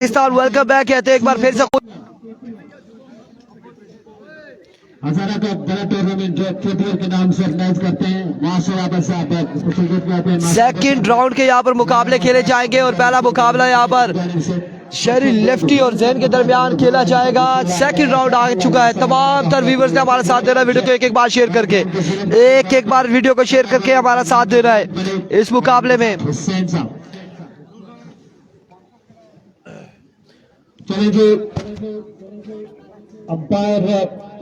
Pakistan welcome back कहते हैं एक बार फिर से हजारा का बड़ा टूर्नामेंट जो KPL के नाम से ऑर्गेनाइज करते हैं वहां से वापस सेकंड राउंड के यहाँ पर मुकाबले खेले जाएंगे और पहला मुकाबला यहाँ पर शहरी लेफ्टी और जैन के दरमियान खेला जाएगा। सेकंड राउंड आ चुका है। तमाम तर व्यूवर्स ने हमारा साथ देना, वीडियो को एक बार शेयर करके एक बार वीडियो को शेयर करके हमारा साथ देना है इस मुकाबले में। चलिए जी, अंपायर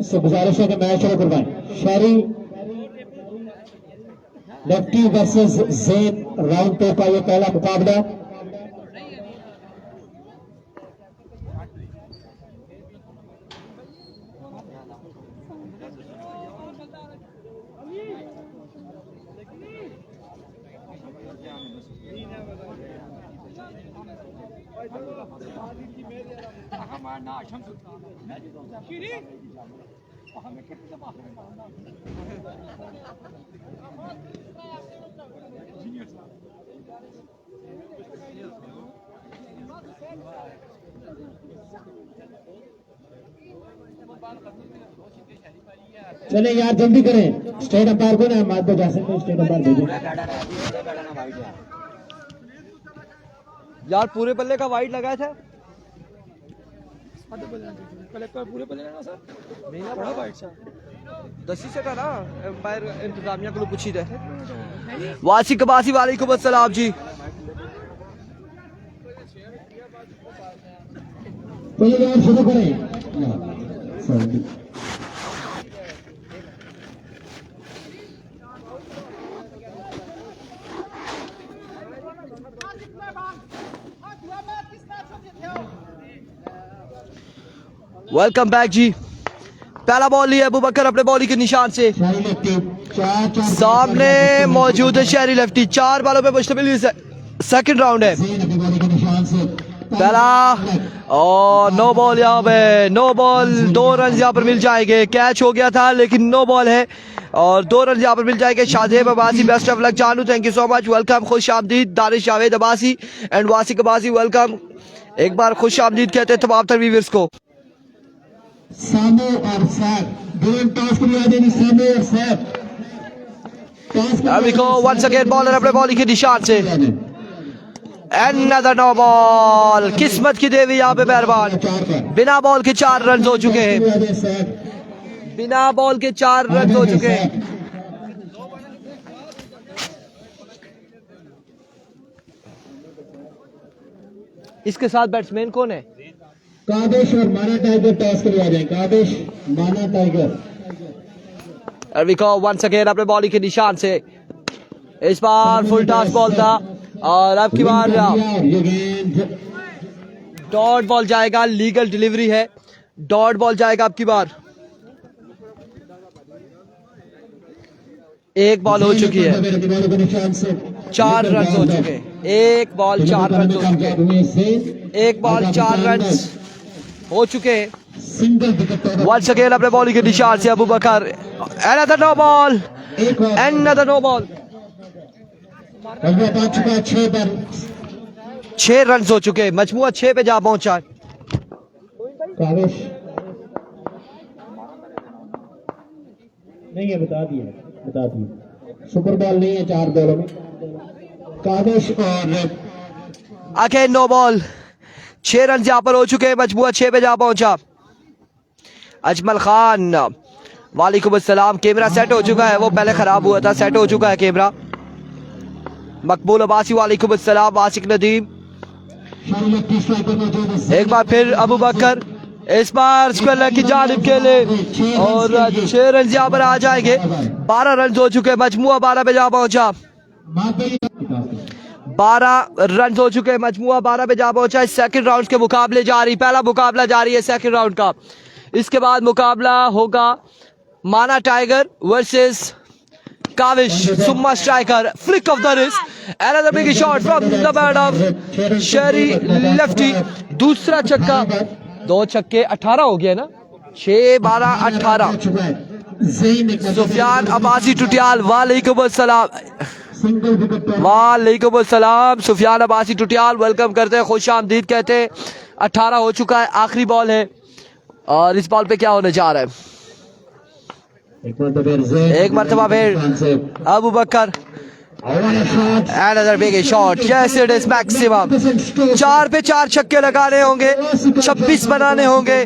से गुजारिश है कि मैच शुरू करवाएं। शहरी लेफ्टी वर्सेस जैन राउंड 2 का ये पहला मुकाबला। चले यार जल्दी करें। स्टेट अंपायर को ना मात जा सकते हैं, स्टेट अंपायर भेजो यार। पूरे बल्ले का वाइड लगाया था पूरे बल्ले ना सर नहीं ना बड़ा वाइड सा 10 से था ना। एम्पायर इंतजामिया को पूछी थे। वासिक कबासी वालेकुम अस्सलाम जी। चलिए यार शुरू करें। वेलकम बैक जी। पहला बॉल लिया अबू बकर अपने बॉलिंग के निशान से। सामने मौजूद है शहरी लेफ्टी। 4 बॉलों पे मुश्तमिल सेकंड राउंड है। पहला और नो बॉल यहाँ पे, नो बॉल। 2 रन यहाँ पर मिल जाएंगे। कैच हो गया था लेकिन नो बॉल है और 2 रन यहाँ पर मिल जाएंगे। Shahzeb Abbasi best of luck जानू, thank you so much, welcome. खुश आमदीद दानिश जावेद अब्बासी एंड वासिक अब्बासी, वेलकम। एक बार खुश आमदीद कहते हैं तमाम तर व्यूअर्स को। सामो और सैफ दोनों टॉस को लिया देनी। सामो और सैफ अभी को वंस अगेन बॉलर अपने बॉलिंग के निशान से। Another no ball। किस्मत की देवी यहाँ पे मेहरबान। बिना बॉल के 4 रन हो चुके हैं। बिना बॉल के 4 रन हो चुके हैं। इसके साथ बैट्समैन कौन है? कादिश और माना टाइगर टॉस के लिए आ जाए। कादिश माना टाइगर। अभी को वंस अगेन अपने बॉलिंग के निशान से। इस बार फुल टॉस बॉल था और अब की बार डॉट बॉल जाएगा। लीगल डिलीवरी है, डॉट बॉल जाएगा अब की बार। 1 बॉल हो चुकी है, 4 रन हो चुके हैं। 1 बॉल 4 रन हो चुके हैं। 1 बॉल 4 रन हो चुके हैं। वंस अगेन अपने बॉलिंग के निशान से Abu Bakar. Another no ball, another no ball. 6 run हो चुके हैं। मजमुआ 6 पे जा पहुंचा। नहीं है, बता दिया सुपर बॉल नहीं है 4 बॉलों में। कादिश और अगेन नो बॉल। 6 रन यहाँ पर हो चुके हैं। मजमुआ 6 पे जा पहुंचा। अजमल खान वालेकुम अस्सलाम। कैमरा सेट हो चुका है, वो पहले खराब हुआ था, सेट हो चुका है कैमरा। मकबूल अब्बासी वालेकुम अस्सलाम। वासिक नदीम एक बार फिर अबू बकर। इस बार स्क्वायर की जानिब के लिए और 6 रन यहाँ पर आ जाएंगे। 12 रन हो चुके हैं। मजमुआ 12 पे जा पहुंचा। 12 रन हो चुके हैं। मजमुआ 12 पे जा पहुंचा। सेकंड राउंड के मुकाबले जारी। पहला मुकाबला जारी है सेकंड राउंड का। इसके बाद मुकाबला होगा माना टाइगर वर्सेस काविश सुम्मा striker. Flick of the wrist, another big shot from the bat of शहरी लेफ्टी। दूसरा छक्का। 2 छक्के 18 हो गया ना। 6 12 18। सुफियान अब्बासी टुटियाल वालेकुम अस्सलाम। वालेकुम अस्सलाम। सुफियान अब्बासी टुटियाल वेलकम करते हैं, खुश आमदीद कहते हैं। 18 हो चुका है, आखिरी बॉल है और इस बॉल पे क्या होने जा रहा है? एक मरतबा फिर अबू बकर Another big shot. Yes, it is maximum. 4 पे 4 छक्के लगाने होंगे, 26 बनाने होंगे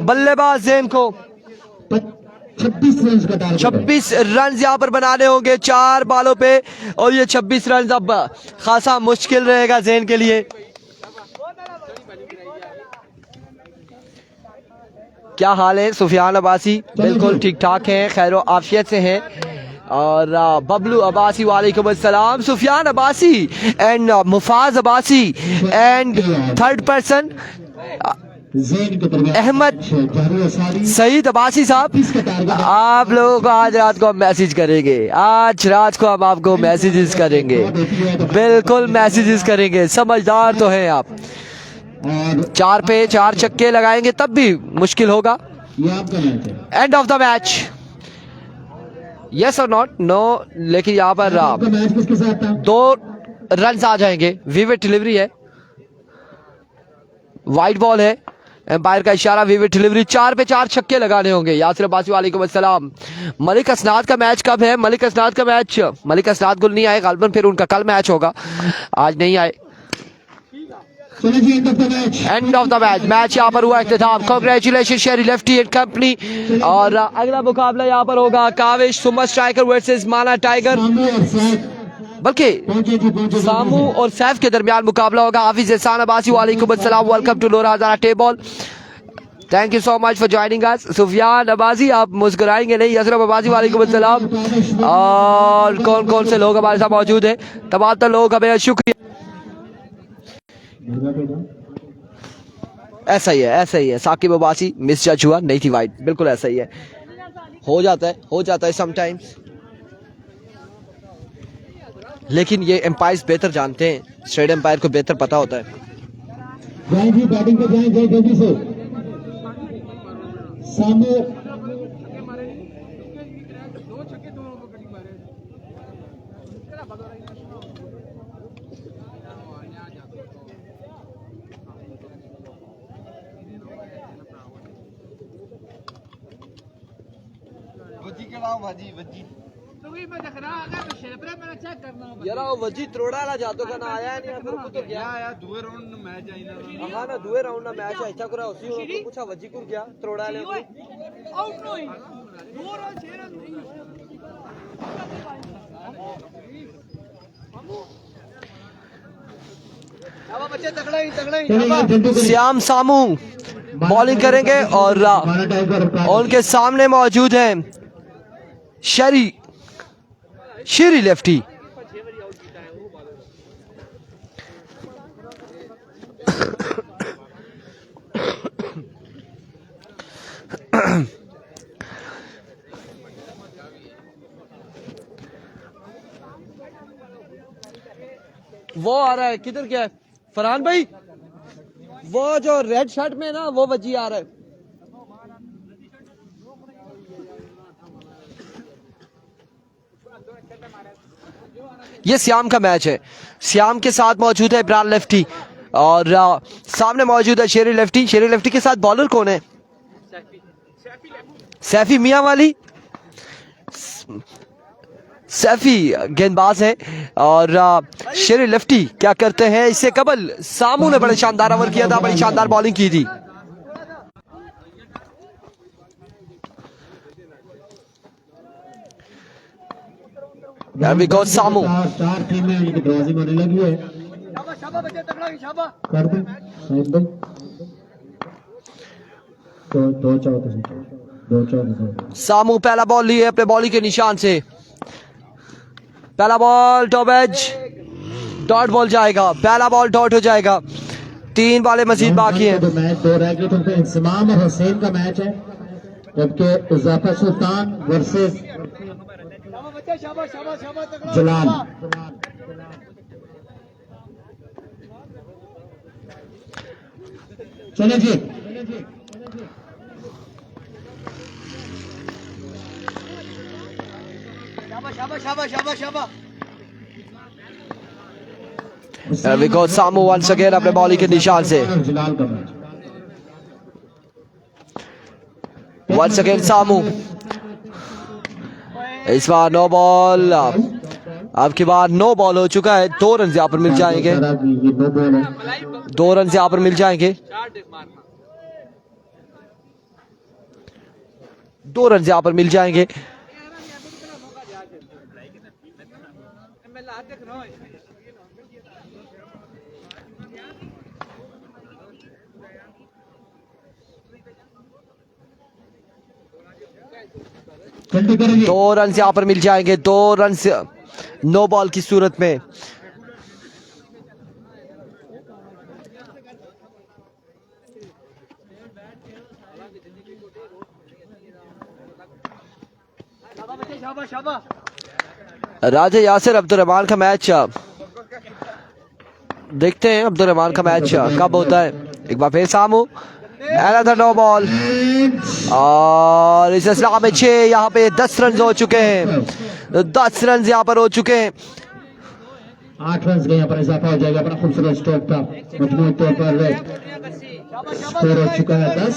बल्लेबाज जैन को। 26 रन यहाँ पर बनाने होंगे 4 बॉलों पे और ये 26 रन अब खासा मुश्किल रहेगा जैन के लिए। क्या हाल है सुफियान अब्बासी? बिल्कुल ठीक ठाक हैं, खैर आफियत से हैं। और बबलू अब्बासी वालेकुम अस्सलाम। Sufiyan Abbasi and Mufaz Abbasi and third person Ahmed Saeed Abbasi साहब, आप लोगों को आज रात को हम मैसेज करेंगे, आज रात को हम आपको मैसेजेस करेंगे, बिल्कुल मैसेजेस करेंगे, समझदार तो हैं आप। 4 पे 4 छक्के लगाएंगे तब भी मुश्किल होगा। And of the match, yes और नॉट? नो, लेकिन यहाँ पर 2 रन आ जाएंगे। विविड डिलीवरी है, वाइड बॉल है, एम्पायर का इशारा, विविड डिलीवरी। 4 पे 4 छक्के लगाने होंगे। यासिर अब्बासी वालेकुम अस्सलाम। मलिक असनाद का मैच कब है? मलिक असनाद का मैच, मलिक असनाद गुल नहीं आए गालबन, फिर उनका कल मैच होगा, आज नहीं आए। And of the match, match यहाँ पर हुआ इख्तिताम। Congratulation Sheri lefty and company. और अगला मुकाबला यहाँ पर होगा काविश सुपर स्ट्राइकर वर्सेस माना टाइगर, बल्कि सामू और सैफ के दरमियान मुकाबला होगा। हाफिज एहसान अब्बासी वालेकुम अस्सलाम, welcome to Lora Hazara table, thank you so much for joining us. Sufiyan Abbasi, आप मुस्कुराएंगे नहीं। यसरफ अब्बासी वालेकुम अस्सलाम। और कौन कौन से लोग हमारे साथ मौजूद हैं? तमाम तो लोग हमें शुक्रिया। ऐसा ही है साकिब अब्बासी, मिस जज हुआ, नहीं थी वाइड, बिल्कुल ऐसा ही है, हो जाता है समटाइम्स। लेकिन ये एम्पायर्स बेहतर जानते हैं, स्टेट एम्पायर को बेहतर पता होता है। बैटिंग पे जाएं जल्दी से। सामने यार वो वजी त्रोड़ा जातो का ना आया नहीं, फिर को तो क्या आया दुए राउंड में मैच आई ना। हां ना दुए राउंड में मैच अच्छा करा उसी को पूछा वजी को क्या त्रोड़ा ले आउट नहीं 2 रन 6 रन नहीं। अब बच्चे तगड़ा ही श्याम सामू बॉलिंग करेंगे और उनके सामने मौजूद हैं शेरी लेफ्टी। वो आ रहा है, किधर क्या है फरहान भाई? वो जो रेड शर्ट में ना वो वजी आ रहा है। ये श्याम का मैच है, श्याम के साथ मौजूद है इब्रान लेफ्टी और सामने मौजूद है शेरी लेफ्टी। शेरी लेफ्टी के साथ बॉलर कौन है? सैफी मियां वाली, सैफी गेंदबाज है और शेरी लेफ्टी क्या करते हैं? इससे कबल सामू ने बड़े शानदार ओवर किया था, बड़ी शानदार बॉलिंग की थी। There we go, सामू। 4 टीमें इनकी ड्रॉजिंग होने लगी है। शाबाश बच्चे तगड़ा ही शाबाश कर दे साइड भाई। तो 2 सामू पहला बॉल लिए अपने बॉलिंग के निशान से। पहला ball top edge, dot ball जाएगा, पहला बॉल डॉट हो जाएगा। 3 बॉलें मजीद बाकी हैं। मैच 2 रह गए, तो इंसमाम और हुसैन का मैच है, जबकि इजाफा सुल्तान वर्सेस जलाल। चले जी There we go, Samu once again अपने बॉलिंग के निशान से। जलाल का मैच वंस अगेन सामू, इस बार नो बॉल। अब की बार नो बॉल हो चुका है, 2 रन यहाँ पर मिल जाएंगे, ये नो बॉल है। 2 रन यहाँ पर मिल जाएंगे, 2 रन यहाँ पर मिल जाएंगे। गलती करेंगे। 2 रन यहाँ पर मिल जाएंगे, 2 रन नो बॉल की सूरत में। राजा यासिर अब्दुल रहमान का मैच देखते हैं, अब्दुल रहमान का मैच कब होता है। एक बार फिर सामू, अनदर नो बॉल, और इस सिलसिला में 6, यहाँ पे 10 रन हो चुके हैं, 10 रन यहाँ पर हो चुके हैं। 8 रन के यहाँ पर इजाफा हो जाएगा। बड़ा खूबसूरत स्ट्रोक था, मजमूई तौर पर स्कोर हो चुका है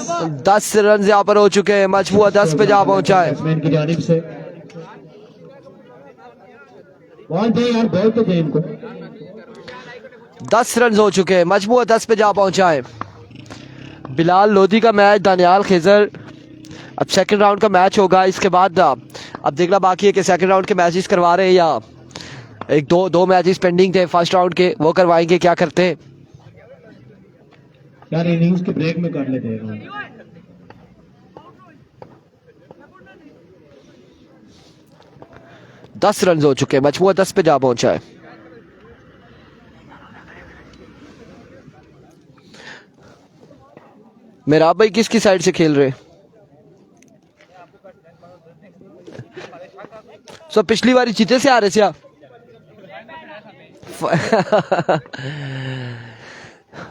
10 रन यहाँ पर हो चुके हैं, मजमूआ 10 पे जा पहुंचा है। बैट्समैन की जानिब से। बॉल दे यार, बॉल तो दे इनको। 10 रन हो चुके हैं, मजमूआ 10 पे जा पहुंचा है। बिलाल लोधी का मैच, दानियाल खेजर, अब सेकंड राउंड का मैच होगा। इसके बाद अब देखना बाकी है कि सेकंड राउंड के मैचेस करवा रहे हैं या एक दो मैचेस पेंडिंग थे फर्स्ट राउंड के, वो करवाएंगे, क्या करते हैं। यार इनिंग्स के ब्रेक में कर लेते हैं। 10 रन हो चुके हैं, मजमूआ 10 पे जा पहुंचा है। मेरा भाई किसकी साइड से खेल रहे? सो पिछली बारी जीते से आ रहे से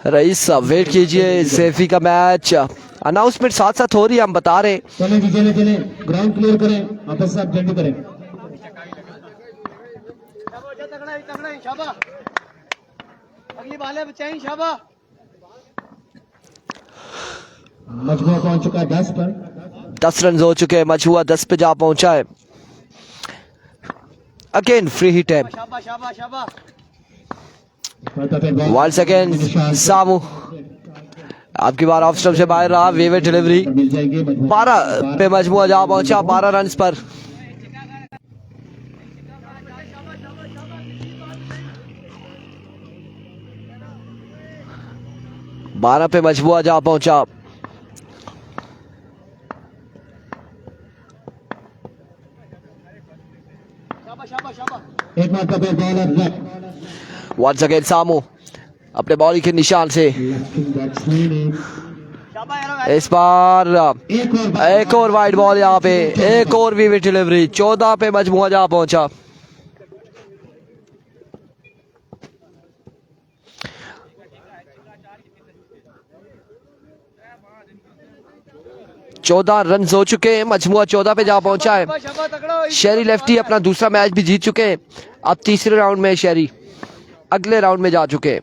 रईस साहब वेट कीजिए, सैफी का मैच अनाउंसमेंट साथ साथ हो रही है, हम बता रहे हैं। चले जी, चले चले, ग्राउंड क्लियर करें, आपस साहब जल्दी करें। अगली बाल है बचाई शाबा। मजमूआ पहुंच चुका है 10 पर। 10 रन हो चुके हैं, मजमूआ 10 पे जा पहुंचा है। अगेन फ्री हिट है, शाबा शाबा शाबा। वंस अगेन सामू, आपकी बार ऑफ स्टंप से बाहर रहा, वेवे डिलीवरी। मिल जाएंगे 12 पे मजमूआ जा पहुंचा, 12 रन पर। बारह पे मजमूआ जा पहुंचा। एक मरतबा बॉलर लेफ्ट, वंस अगेन सामू अपने बॉलिंग के निशान से इस बार एक और वाइड बॉल, यहाँ पे एक और विविड डिलीवरी। 14 पे मजमूआ जा पहुंचा। चौदह रन हो चुके हैं, मजमूआ 14 पे जा पहुंचा है। शेरी लेफ्टी अपना दूसरा मैच भी जीत चुके हैं, अब तीसरे राउंड में शेरी अगले राउंड में जा चुके हैं।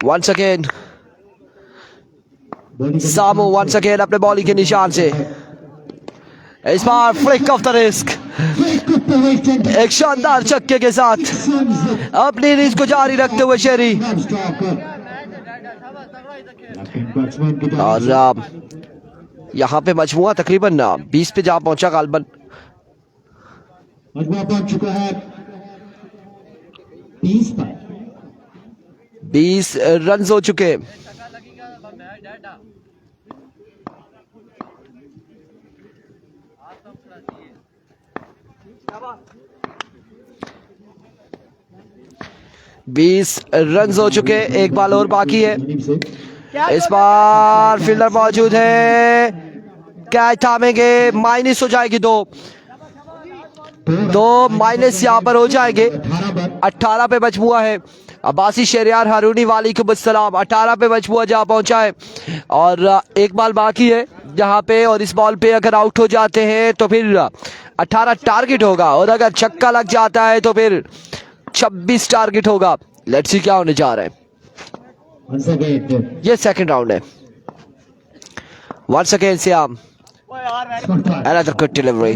वंस अगेन सामू, वंस अगेन अपने बॉलिंग के निशान से इस बार फ्लिक ऑफ द रिस्क, एक शानदार छक्के के साथ अपनी इनिंग्स को जारी रखते हुए शेरी। और यहाँ पे मजमूआ तकरीबन 20 पे जा पहुंचा गालबन। मजमूआ पहुंच चुका है 20 पर। 20 रन हो चुके। बीस रन हो चुके, एक बॉल और बाकी है। इस बार फील्डर मौजूद है, कैच थामेंगे, माइनस हो जाएगी 2 माइनस यहाँ पर हो जाएंगे। 18 पे मजमूआ है। अब्बासी शहरियार हारूनी वालेकुम अस्सलाम, 18 पे मजमूआ जा पहुंचा है और एक बॉल बाकी है जहाँ पे, और इस बॉल पे अगर आउट हो जाते हैं तो फिर 18 टारगेट होगा, और अगर छक्का लग जाता है तो फिर 26 टारगेट होगा। लेट्स सी क्या होने जा रहा है। ये सेकंड राउंड है। Once again, Siam. ओए यार मैं Another good delivery.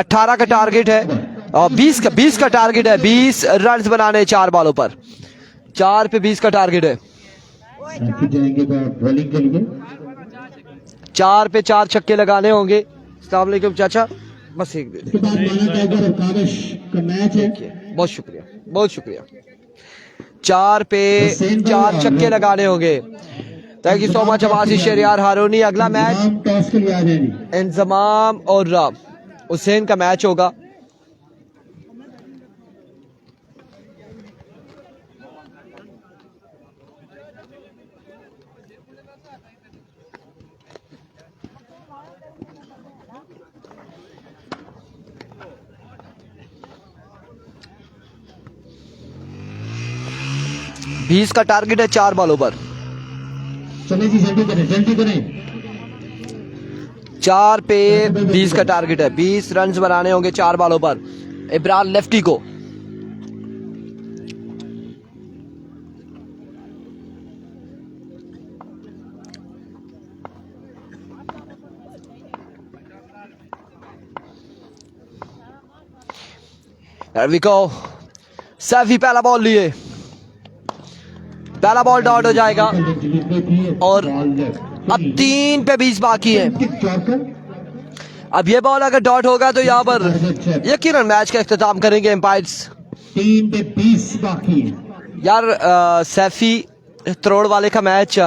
18 का टारगेट है और 20 का टारगेट है. 20 रन बनाने 4 बॉलों पर. 4 पे 20 का टारगेट है. फिर जाएंगे बॉलिंग के लिए 4 पे 4 छक्के लगाने होंगे. अस्सलाम वालेकुम चाचा. बस एक दे. उसके बाद माना टाइगर और काविश का मैच है बहुत शुक्रिया, बहुत शुक्रिया. 4 पे 4 छक्के लगाने होंगे. Thank you so much Abbasi Shahryar Haruni. अगला मैच इंतजाम टॉस के लिए आ जाएंगे इंजमाम और हुसैन का मैच होगा. बीस का टारगेट है 4 बॉलों पर. चले जी जल्दी करें 4 पे 20 का टारगेट है. 20 रन बनाने होंगे 4 बॉलों पर. इब्रार लेफ्टी को. There we go. सैफी पहला बॉल लिए. पहला बॉल डॉट हो जाएगा और अब 3 पे 20 बाकी है. अब ये बॉल अगर डॉट होगा तो यहाँ पर यकीनन मैच का इख्तिताम करेंगे एम्पायर्स. 3 पे 20 बाकी है यार सैफी तरोड़ वाले का मैच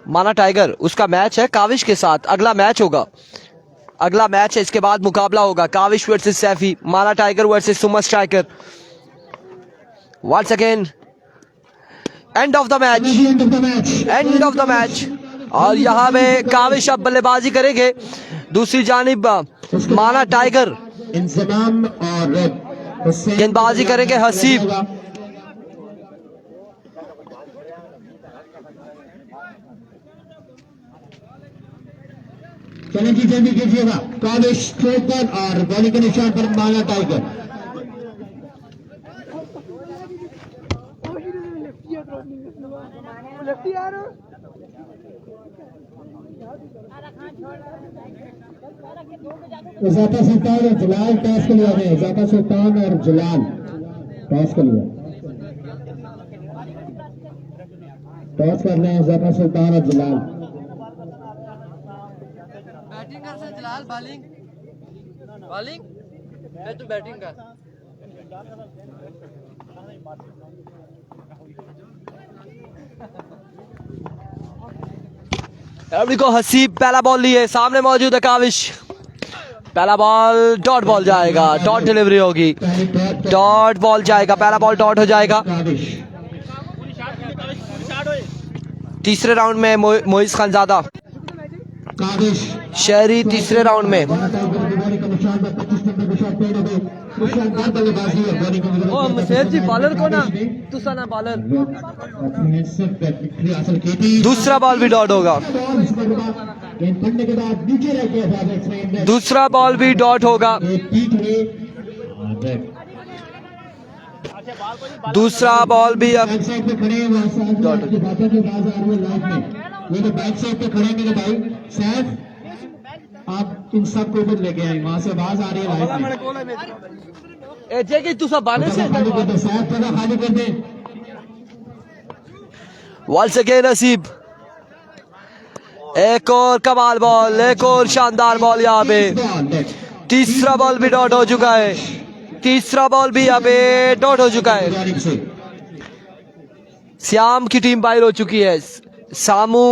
माना टाइगर उसका मैच है काविश के साथ. अगला मैच होगा. अगला मैच है. इसके बाद मुकाबला होगा काविश वर्सेस सैफी. माना टाइगर वर्सेस सुमा striker. Once again end of the match. End of the match. और यहाँ पे काविश अब बल्लेबाजी करेंगे. दूसरी जानिब माना टाइगर इंतजाम और गेंदबाजी करेंगे हसीब. चलें जी जल्दी कीजिएगा. काविश स्ट्रोक पर और बॉलिंग के निशान पर माना टाइगर. इजाफा सुल्तान और जलाल टॉस के लिए आ गए. इजाफा सुल्तान और जलाल टॉस के लिए टॉस कर रहे हैं. इजाफा सुल्तान और जलाल. बैटिंग कर से जलाल बॉलिंग बॉलिंग मैं तो बैटिंग कर. अभी को हसीब पहला बॉल लिए. सामने मौजूद है काविश. पहला बॉल डॉट बॉल जाएगा. डॉट डिलीवरी होगी. डॉट बॉल जाएगा. पहला बॉल डॉट हो जाएगा. काविश तीसरे राउंड में मोइज खानजादा काविश शहरी तीसरे राउंड में. माना टाइगर की बॉलिंग का निशान पर 25 नंबर के शॉट पेड़ हो गए. शानदार बल्लेबाजी है बॉलिंग को. ओ मुसेर जी बॉलर को ना तुसा ना बॉलर. विक्ट्री हासिल की थी. दूसरा बॉल भी डॉट होगा. गेंद पड़ने के बाद नीचे रह गया था बैट्समैन ने. दूसरा बॉल भी डॉट होगा. एक पीठ में दूसरा बॉल भी अब बैक साइड पे खड़े हैं. वहाँ से आपकी बातों की आवाज आ रही है लाइव में. ये तो बैक साइड पे खड़े हैं मेरे भाई. सैफ आप इन सब को उधर लेके आए. वहाँ से आवाज आ रही है लाइव में. ए जे कि तुसा बाने से खाली कर दे सैफ. जगह खाली कर दे. वंस अगेन नसीब. एक और कमाल बॉल. एक और शानदार बॉल यहाँ पे. तीसरा बॉल भी डॉट हो चुका है. तीसरा बॉल भी यहाँ पे डॉट हो चुका है. श्याम की टीम बाहर हो चुकी है. सामू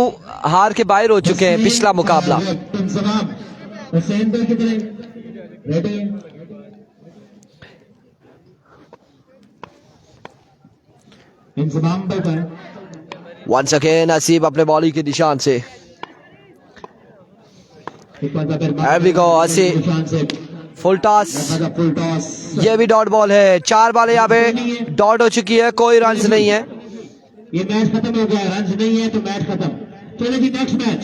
हार के बाहर हो चुके हैं पिछला मुकाबला. हुसैन भाई की तरह रेडी. इंतजाम भाई का है. वंस अगेन नसीब अपने बॉलिंग के निशान से. There we go, असी फुल टॉस. Full toss. ये भी डॉट बॉल है. 4 बॉल यहाँ पे डॉट हो चुकी है. कोई रन नहीं है. ये मैच खत्म हो गया. रन नहीं है तो मैच खत्म. चलो जी नेक्स्ट मैच.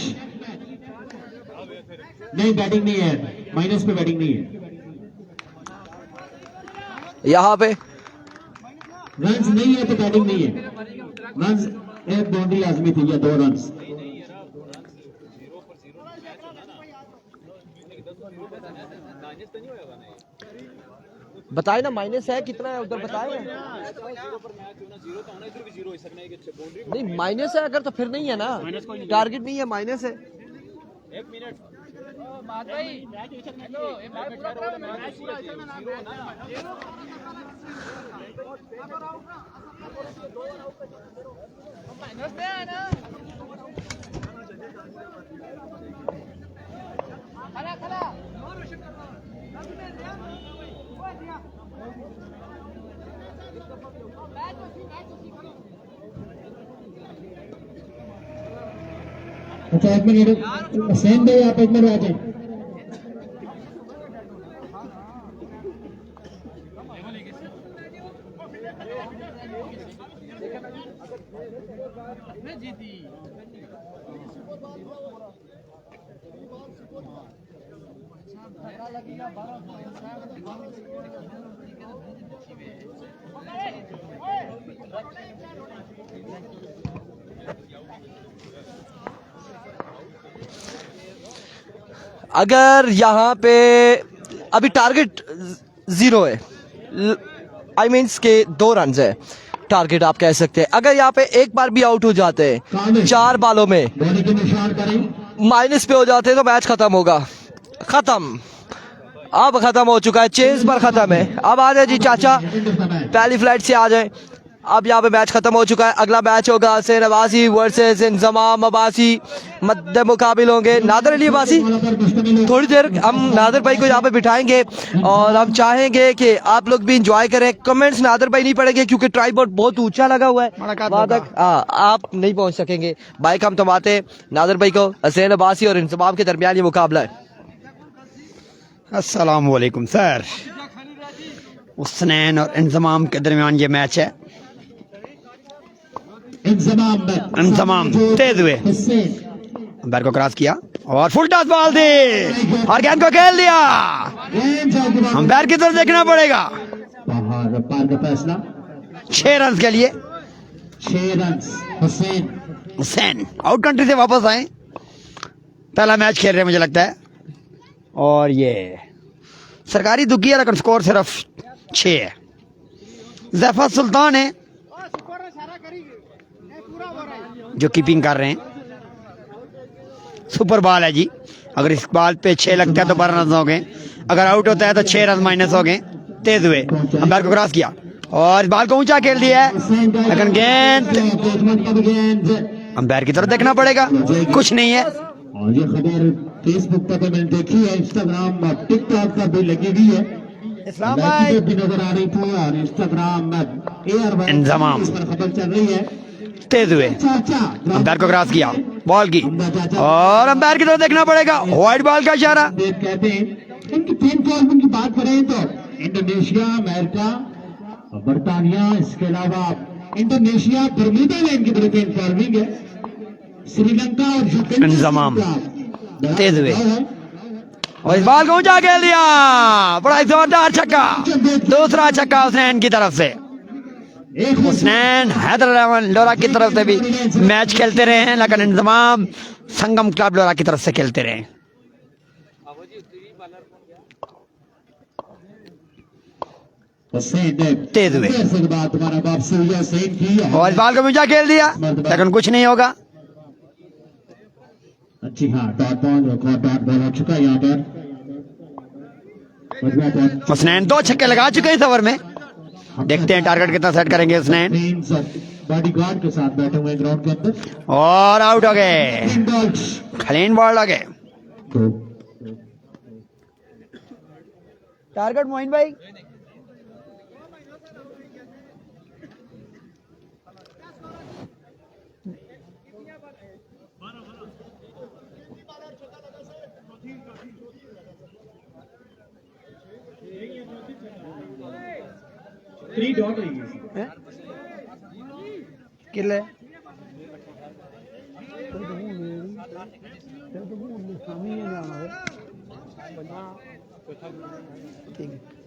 नहीं बैटिंग नहीं है. माइनस पे बैटिंग नहीं है. यहाँ पे रन नहीं है तो बैटिंग नहीं है. रन एक बाउंड्री लाजमी थी या 2 रन. बताए ना माइनस है कितना है उधर बताए नहीं माइनस है अगर तो फिर नहीं है ना टारगेट नहीं है माइनस है अच्छा 1 मिनट हुसैन भाई आप 1 मिनट आ जाए अगर यहाँ पे अभी टारगेट 0 है आई मीन्स के 2 रन है टारगेट आप कह सकते हैं अगर यहाँ पे एक बार भी आउट हो जाते हैं 4 बालों में बॉडी के निशान करें माइनस पे हो जाते हैं तो मैच खत्म होगा खत्म अब खत्म हो चुका है चेज पर खत्म है अब आ जाए जी चाचा पहली फ्लाइट से आ जाए अब यहाँ पे मैच खत्म हो चुका है अगला मैच होगा हसैन अब्बासी वर्सेस इंजमाम अब्बासी मध्य मुकाबिल होंगे नादर अली अब्बासी थोड़ी देर हम नादर भाई को यहाँ पे बिठाएंगे और हम चाहेंगे कि आप लोग भी इंजॉय करें कमेंट्स नादर भाई नहीं पड़ेंगे क्योंकि ट्राइपॉड बहुत ऊंचा लगा हुआ है वहाँ तक आप नहीं पहुँच सकेंगे बाइक हम थमाते हैं नादर भाई को हसैन अब्बासी और इंजमाम के दरमियान ये मुकाबला है अस्सलाम वालेकुम सर हुसैन और इंजमाम के दरमियान ये मैच है इंजमाम तेज हुए अंपायर को क्रॉस किया और फुल टॉस बॉल दी और गेंद को खेल दिया अंपायर की तरफ देखना पड़ेगा पार का फैसला 6 रन के लिए 6 रन हुसैन आउट कंट्री से वापस आए पहला मैच खेल रहे हैं मुझे लगता है और ये सरकारी दुखी है लेकिन स्कोर सिर्फ 6 है जैफा सुल्तान है जो कीपिंग कर रहे हैं सुपर बॉल है जी अगर इस बॉल पे 6 लगता है तो 12 रन हो गए अगर आउट होता है तो 6 रन माइनस हो गए तेज हुए अंपायर को क्रॉस किया और बॉल को ऊंचा खेल दिया है लेकिन गेंद अंपायर की तरफ देखना पड़ेगा कुछ नहीं है और ये खबर फेसबुक पर मैंने देखी है इंस्टाग्राम और टिकटॉक पर भी लगी हुई है इस्लाम भाई भी नजर आ रही थी और इंस्टाग्राम में इंजमाम इस पर खबर चल रही है तेज हुए अंपायर को क्रॉस किया बॉल की और अंपायर की तरफ देखना पड़ेगा व्हाइट बॉल का इशारा कहते हैं इनकी टीम फॉर्म की बात करें तो इंडोनेशिया अमेरिका और बर्तानिया इसके अलावा इंडोनेशिया बर्मुदा में इनकी बड़ी टीम फॉर्मिंग है श्रीलंका और इंजमाम तेज हुए और इस बॉल को ऊंचा खेल दिया बड़ा जोरदार छक्का दूसरा छक्का हुसैन की तरफ से हुसैन हैदराबाद लोरा की तरफ से भी मैच खेलते रहे हैं लेकिन इंजमाम संगम क्लब लोरा की तरफ से खेलते रहे तेज हुए और इस बॉल को ऊंचा खेल दिया लेकिन कुछ नहीं होगा अच्छी हाँ डॉट बॉल हो चुका है यहाँ पर हुसैन 2 छक्के लगा चुके हैं इस ओवर में देखते हैं टारगेट कितना सेट करेंगे हुसैन बॉडीगार्ड के साथ बैठे हुए ग्राउंड के अंदर और आउट हो गए क्लीन बॉल हो गए टारगेट मोइन भाई किले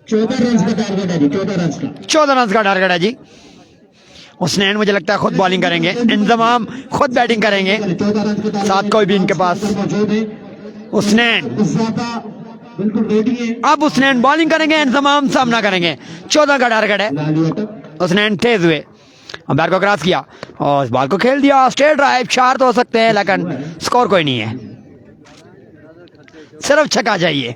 14 रन का टारगेट है जी 14 रन का टारगेट है जी हुसैन मुझे लगता है खुद बॉलिंग करेंगे इंजमाम खुद बैटिंग करेंगे 14 रन के साथ कोई भी इनके पास हुसैन बिल्कुल रेडी है। अब हुसनैन बॉलिंग करेंगे, इंतजाम सामना करेंगे। 14 का टारगेट है। लाली अटक हुसनैन तेज हुए, अंपायर को क्रॉस किया और इस बॉल को खेल दिया। स्ट्रेट ड्राइव, 4 तो हो सकते हैं लेकिन स्कोर कोई नहीं है, सिर्फ छक्का चाहिए।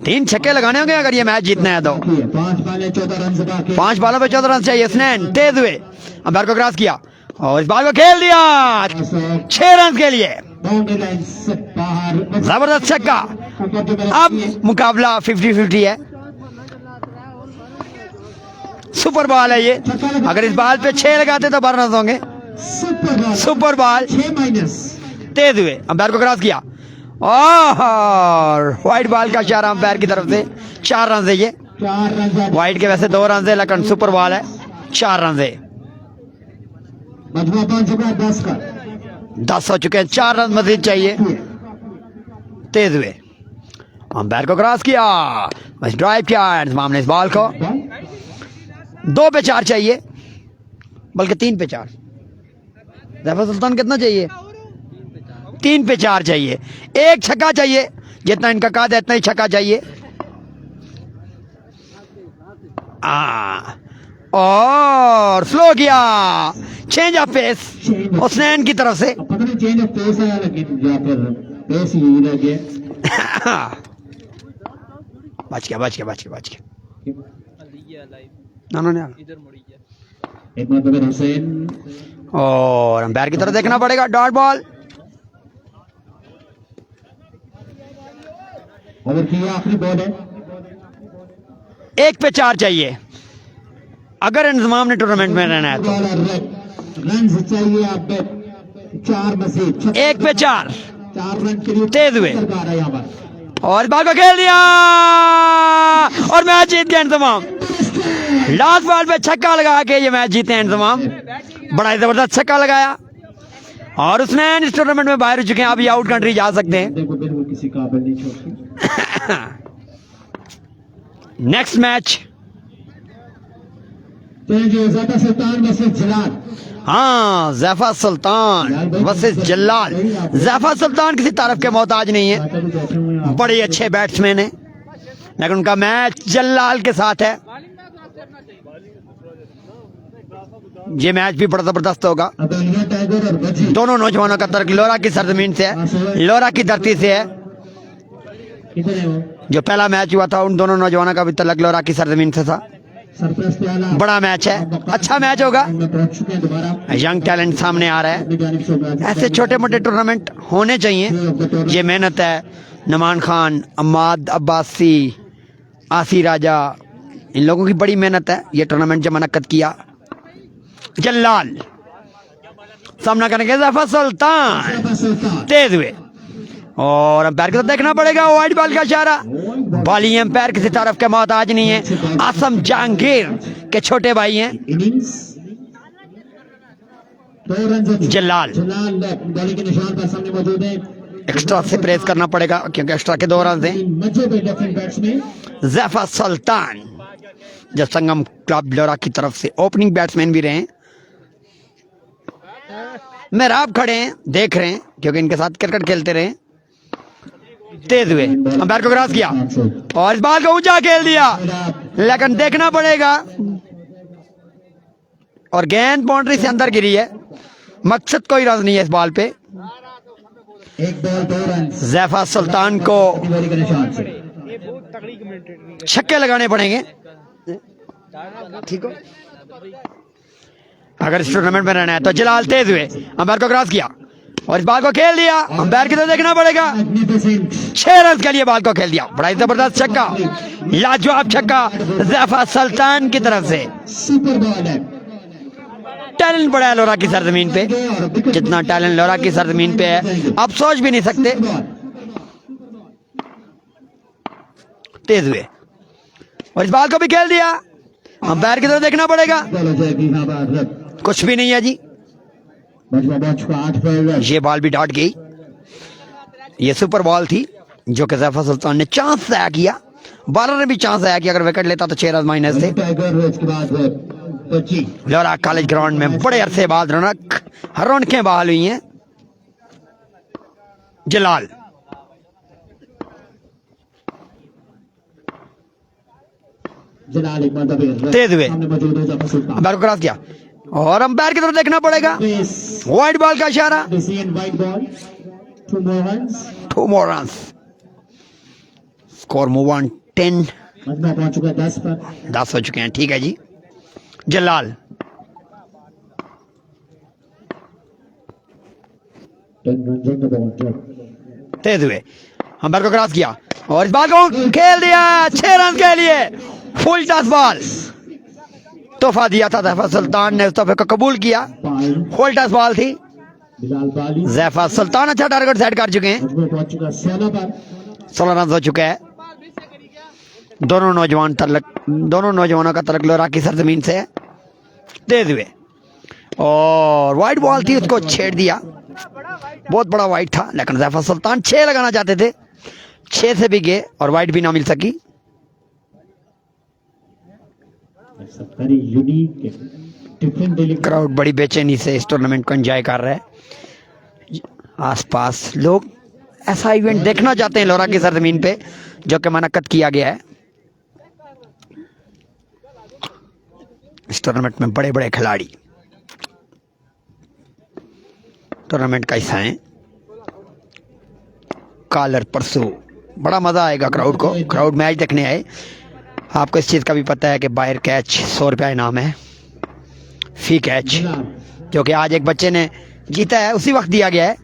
3 छक्के लगाने होंगे अगर ये मैच जीतना है तो। 5 बॉल 14 रन से बाकी। 5 बॉलों पे 14 रन चाहिए। हुसनैन तेज हुए, अंपायर को क्रॉस किया और इस बॉल को खेल दिया 6 रन के लिए। बाउंड्री लाइन से बाहर। जबरदस्त छक्का। अब मुकाबला 50-50 है। सुपर बॉल है ये, अगर इस बॉल पे 6 लगाते तो 12 रन होंगे। Super ball 6-। तेज हुए, अंपायर को क्रॉस किया और व्हाइट बॉल का इशारा अंपायर की तरफ से। 4 रन से ये 4 रन। व्हाइट के वैसे 2 रन से, लेकिन सुपर बॉल है 4 रन से। मजबूत पहुंच चुका है 10 का। 10 हो चुके हैं, 4 रन मजीद चाहिए। तेज हुए, अंपायर को क्रॉस किया, बस ड्राइव किया मामले इस बॉल को। 2 पे 4 चाहिए, बल्कि 3 पे 4। जफर सुल्तान कितना चाहिए? 3 पे 4 चाहिए। 1 छक्का चाहिए, जितना इनका काद है इतना ही छक्का चाहिए। और स्लो किया, चेंज ऑफ पेस हुसनैन की तरफ से। पता नहीं चेंज ऑफ पेस आया लेकिन या फिर पेस ही रह गया। बच गया। ना एक बार हुसैन और अंपायर की तरफ देखना पड़ेगा। डॉट बॉल ओवर किया, आखिरी बॉल है। 1 पे 4 चाहिए अगर इंतजाम ने टूर्नामेंट में रहना है तो। रन चाहिए आप 4 मजीद। 1 पे 4 रन के लिए तेज हुए सरकार है यहाँ पर। और इस बॉल को खेल दिया और मैच जीत गया इंतजाम। लास्ट बॉल पे छक्का लगा के ये मैच जीते हैं इंतजाम। बड़ा जबरदस्त छक्का लगाया और उसने इस टूर्नामेंट में बाहर हो चुके हैं। अभी आउट कंट्री जा सकते हैं। देखो बिल्कुल किसी काबिल नहीं छोड़ती। नेक्स्ट मैच ज़ैफा सुल्तान वर्सेस जलाल। हाँ, ज़ैफा सुल्तान वर्सेस जलाल। ज़ैफा सुल्तान किसी तारीफ के मोहताज नहीं है, बड़े अच्छे बैट्समैन हैं, लेकिन उनका मैच जलाल के साथ है। ये मैच भी बड़ा जबरदस्त होगा। टाइगर और बजी दोनों नौजवानों का तर्क लोरा की सरजमीन से है, लोरा की धरती से है। किधर है वो? जो पहला मैच हुआ था उन दोनों नौजवानों का भी तलक लोरा की सरजमीन से था। सरपरस्त आला बड़ा मैच है, अच्छा मैच होगा। में पहुंच चुके हैं दोबारा। यंग टैलेंट सामने आ रहा है। अपनी जानिब से उम्मीद ऐसे छोटे मोटे टूर्नामेंट होने चाहिए। ये मेहनत है। नमान खान, अम्माद अब्बासी, आसी राजा, इन लोगों की बड़ी मेहनत है। ये टूर्नामेंट जब मुनक्कद किया। जलाल सामना करेंगे ज़ैफा सुल्तान। ज़ैफा सुल्तान तेज हुए और अंपायर को देखना पड़ेगा। वाइट बॉल का इशारा। बॉलिंग अंपायर किसी तरफ के मोहताज नहीं है। आसम जहांगीर के छोटे भाई हैं इनिंग्स 2 रन। जलाल। जलाल बॉलिंग के निशान पर सामने मौजूद है। एक्स्ट्रा से प्रेस करना पड़ेगा क्योंकि एक्स्ट्रा के 2 रन हैं। मजे पे लेफ्ट बैट्समैन ज़ैफा सुल्तान जो संगम क्लब लोरा की तरफ से ओपनिंग बैट्समैन भी रहे। मेहराब खड़े हैं, देख रहे हैं क्योंकि इनके साथ क्रिकेट खेलते रहे। तेज हुए, अंपायर को क्रॉस किया और इस बॉल को ऊंचा खेल दिया, लेकिन देखना पड़ेगा। और गेंद बाउंड्री से अंदर गिरी है। मकसद कोई रन नहीं है इस बॉल पे। 1 बॉल 2 रन। ज़ैफा सुल्तान को बॉलिंग के निशान से छक्के लगाने पड़ेंगे। ठीक हो, अगर इस टूर्नामेंट में रहना है तो। जलाल तेज हुए, अंपायर को क्रॉस किया और इस बॉल को खेल दिया। अंपायर की तो देखना पड़ेगा। 6 रन के लिए बॉल को खेल दिया। बड़ा ही जबरदस्त छक्का, लाजवाब छक्का ज़ैफा सुल्तान की तरफ से। सुपर बॉल है। टैलेंट बड़ा है लोरा की सरजमीन पे। जितना टैलेंट लोरा की सरजमीन पे है आप सोच भी नहीं सकते। तेज हुए और इस बॉल को भी खेल दिया। अंपायर की तरफ देखना पड़ेगा। कुछ भी नहीं है जी। ये बॉल भी डॉट गई। ये सुपर बॉल थी जो कि ज़ैफा सुल्तान ने चांस ज़ाया किया। बॉलर ने भी चांस ज़ाया किया। अगर विकेट लेता तो 6 रन माइनस थे। लोरा कॉलेज ग्राउंड में बड़े अरसे बाद रौनकें बहाल हुई हैं। जलाल जलाल एक मरतबा तेज हुए। सामने मौजूद है जफर सुल्तान। अंपायर को क्रॉस किया और अंपायर की तरफ देखना पड़ेगा। Base, वाइड बॉल का इशारा। Decision white ball. 2 more runs. 2 more runs. Score move on 10 मजमा पहुंच चुका है 10 पर। 10 हो चुके हैं। ठीक है जी। जलाल 10 runs on the board. तेज हुए। अंपायर को क्रॉस किया और इस बॉल को खेल दिया 6 रन के लिए। फुल टॉस बॉल तोहफा दिया था जैफर सुल्तान ने, उस तोहफे को कबूल किया। Ball. फुल टॉस बॉल थी। बिलाल बाली जैफर सुल्तान अच्छा टारगेट सेट कर चुके हैं। मजमा पहुंच चुका है 16 पर। 16 रन हो चुका है। दोनों नौजवानों का तलक लोरा की सरजमीन से है। तेज हुए और वाइड बॉल थी, उसको छेड़ दिया। बहुत बड़ा वाइड था लेकिन जैफर सुल्तान 6 लगाना चाहते थे, 6 से भी गए और वाइड भी ना मिल सकी। It's a very unique, different delivery. Crowd बड़ी बेचैनी से इस टूर्नामेंट को एंजॉय कर रहा है। आसपास लोग ऐसा इवेंट देखना चाहते हैं लोरा की सरजमीन पे, जो कि मनक़द किया गया है। इस टूर्नामेंट में बड़े बड़े खिलाड़ी टूर्नामेंट का हिस्सा है। कालर परसों बड़ा मजा आएगा क्राउड को। क्राउड मैच देखने आए। आपको इस चीज का भी पता है कि बाहर कैच 100 रुपया इनाम है, फी कैच, बिलाल जो कि आज एक बच्चे ने जीता है, उसी वक्त दिया गया है।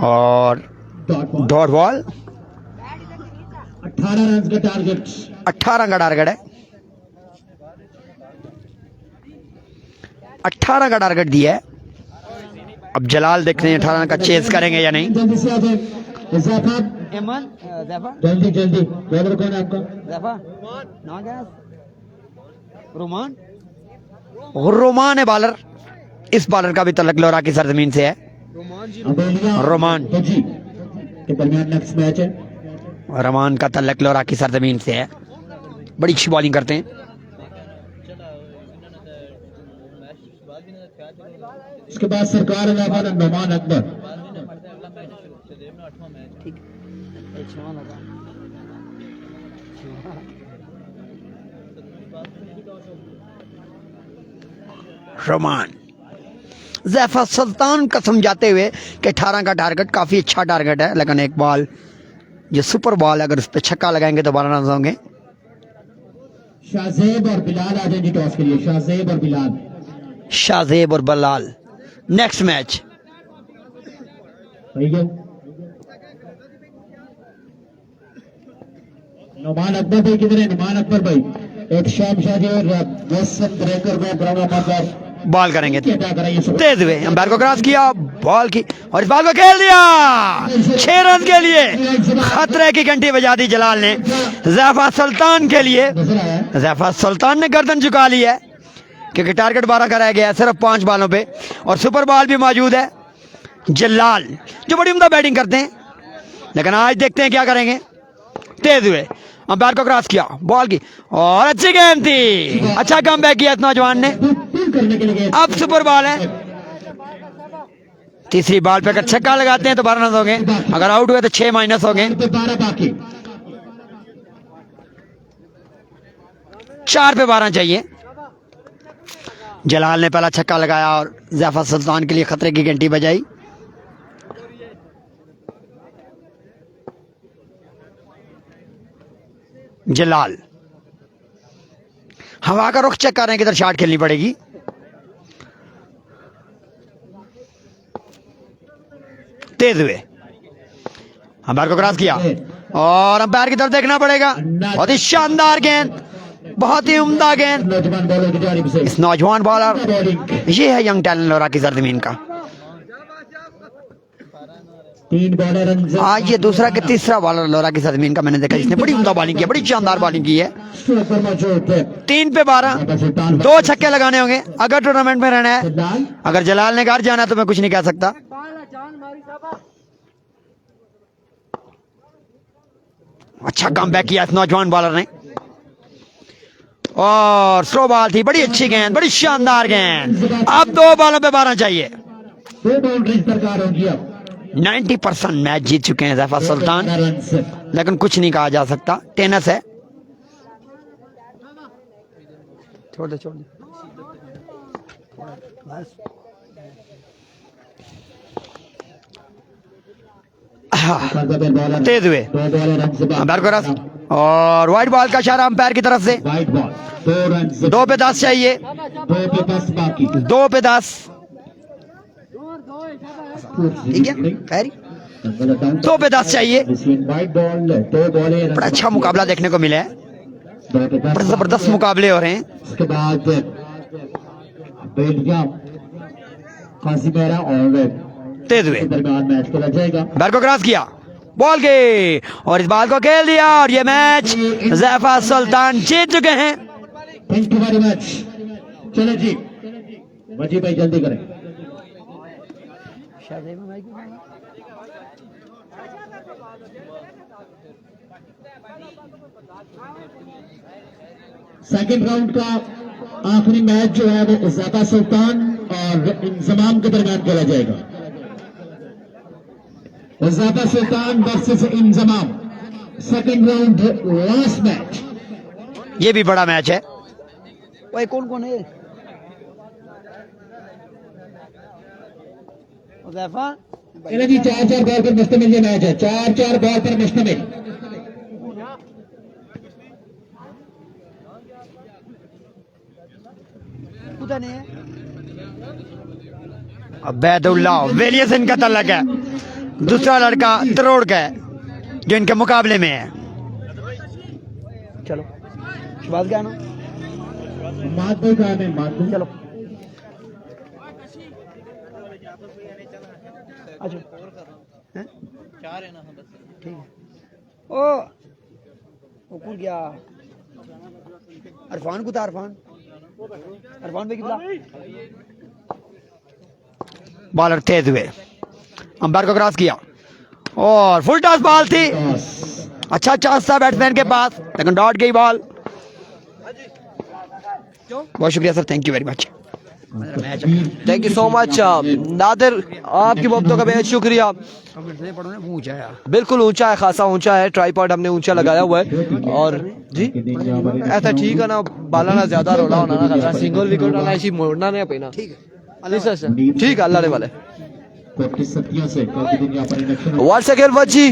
और dot ball. Dot ball 18 run का टारगेट। 18 का टारगेट है। 18 का टारगेट दिया है। अब जलाल देखते हैं 18 का चेस करेंगे या नहीं। जल्दी से आ जाए जैफर, जल्दी जल्दी। बॉलर कौन है आपका? रोमान है बॉलर। इस बॉलर का भी तल्लक लोरा की सरजमीन से है। अबेलिया रोमान जी के दरमियान नेक्स्ट मैच है। रोमान का तल्लक लोरा की सरजमीन से है। बड़ी अच्छी बॉलिंग करते हैं। उसके बाद सरकार अलावा नोमान अकबर। रोमान जैफर सुल्तान को समझाते हुए कि 18 का टारगेट काफी अच्छा टारगेट है, लेकिन एक बॉल जो सुपर बॉल अगर उस पर छक्का लगाएंगे तो 12 रन होंगे। शाहजेब और बिलाल आ जाएंगे टॉस के लिए। शाहजेब और बिलाल। शाहजेब और बलाल नेक्स्ट मैच। सही है। नुमान अकबर भाई किधर है? नुमान अकबर भाई एक शाम शादी और वसंत ब्रेकर को ग्राउंड पर बॉल करेंगे क्या कराइए सुबह। तेज हुए। अंपायर को क्रॉस किया बॉल की और इस बॉल को खेल दिया 6 रन के लिए। खतरे की घंटी बजा दी जलाल ने जैफर सुल्तान के लिए। नजर आया है। जैफर सुल्तान ने गर्दन झुका ली है क्योंकि टारगेट 12 कराया गया है सिर्फ 5 बॉलों पे और सुपर बॉल भी मौजूद है। जलाल जो बड़ी उम्दा बैटिंग करते हैं, लेकिन आज देखते हैं क्या करेंगे। तेज हुए अंपायर को क्रॉस किया बॉल की और अच्छी गेंद थी। अच्छा कम बैक किया इस नौजवान ने। पुल करने के लिए अब सुपर बॉल है। तीसरी बॉल पे अगर छक्का लगाते हैं तो 12 रन हो गए, अगर आउट हुए तो 6 माइनस हो गए। 12 बाकी। 4 पे 12 चाहिए। जलाल ने पहला छक्का लगाया और जैफर सुल्तान के लिए खतरे की घंटी बजाई। जलाल हवा का रुख चेक कर रहे हैं, किधर शॉट खेलनी पड़ेगी। तेज हुए अंपायर को क्रॉस किया और अंपायर की तरफ देखना पड़ेगा। बहुत ही शानदार गेंद, बहुत ही उम्दा गेंद नौजवान बॉलर की जानिब से इस नौजवान बॉलर। बॉलिंग। ये है यंग टैलेंट लोरा की सरजमीन का। 3 बॉलर रन। आज ये दूसरा कि तीसरा बॉलर लोरा की सरजमीन का मैंने देखा जिसने बड़ी उम्दा बॉलिंग की है, बड़ी शानदार बॉलिंग की है। 3 पे 12, 2 छक्के लगाने होंगे अगर टूर्नामेंट में रहना है। अगर जलाल ने घर जाना है तो मैं कुछ नहीं कह सकता। अच्छा कम बैक किया इस नौजवान बॉलर ने और स्लो बॉल थी। बड़ी अच्छी गेंद, बड़ी शानदार गेंद। अब 2 बॉलों पे 12 चाहिए। 2 बाउंड्रीज दरकार होंगी अब। 90% मैच जीत चुके हैं ज़ैफर सुल्तान, रन से लेकिन कुछ नहीं कहा जा सकता, टेनिस है। छोड़ दे बस। तेज हुए अंपायर को रस और वाइट बॉल का इशारा अंपायर की तरफ से। वाइट बॉल 2 रन से 2 पे 10 चाहिए, 2 पे 10 बाकी। 2 पे 10। ठीक है खैर, 2 पे 10 चाहिए। वाइट बॉल 2 बॉलें बड़ा अच्छा मुकाबला देखने को मिला है, 2 पे 10 बड़े जबरदस्त मुकाबले हो रहे हैं। उसके बाद बेल्जियम कासिमेरा और तेज हुए, दरमियान मैच खेला जाएगा। बैट को क्रॉस किया, बॉल गई और इस बॉल को खेल दिया और ये मैच ज़ैफर सुल्तान जीत चुके हैं। Thank you very much. चलो जी मजी भाई जल्दी करें। सेकंड राउंड का आखिरी मैच जो है वो ज़ैफर सुल्तान और इंजमाम के दरमियान खेला जाएगा। Zaifar Sultan versus Inzamam, second round last match. ये भी बड़ा मैच है। भाई कौन कौन है? इन्हें जी 4-4 बॉल पर मुश्तमिल ये मैच है, 4-4 बॉल पर मुश्तमिल। अबैदुल्ला वेलियसन का तलक है, दूसरा लड़का तरोड़ का है जो इनके मुकाबले में है। चलो शुभाष क्या नाम? माधु का है, माधु। चलो अच्छा हैं? ठीक है। ओ कौन गया? अरफान को था, अरफान पे कितना बॉलर तेज हुए, अंपायर को क्रॉस किया और फुल टॉस बॉल थी। अच्छा चांस था बैट्समैन के पास, लेकिन डॉट गई बॉल। बहुत शुक्रिया sir, thank you very much. Thank you so much Nadir, आपकी मोहब्बतों का बेहद शुक्रिया। बिल्कुल ऊंचा है, खासा ऊंचा है, ट्राइपॉड हमने ऊंचा लगाया हुआ है। और जी ऐसा ठीक है ना, बाला ना ज्यादा रोला होना ना, खतरा सिंगल विकेट आना, ऐसी मोड़ना नहीं पीना। ठीक है अल्लाह ने वाले। वंस अगेन वजी,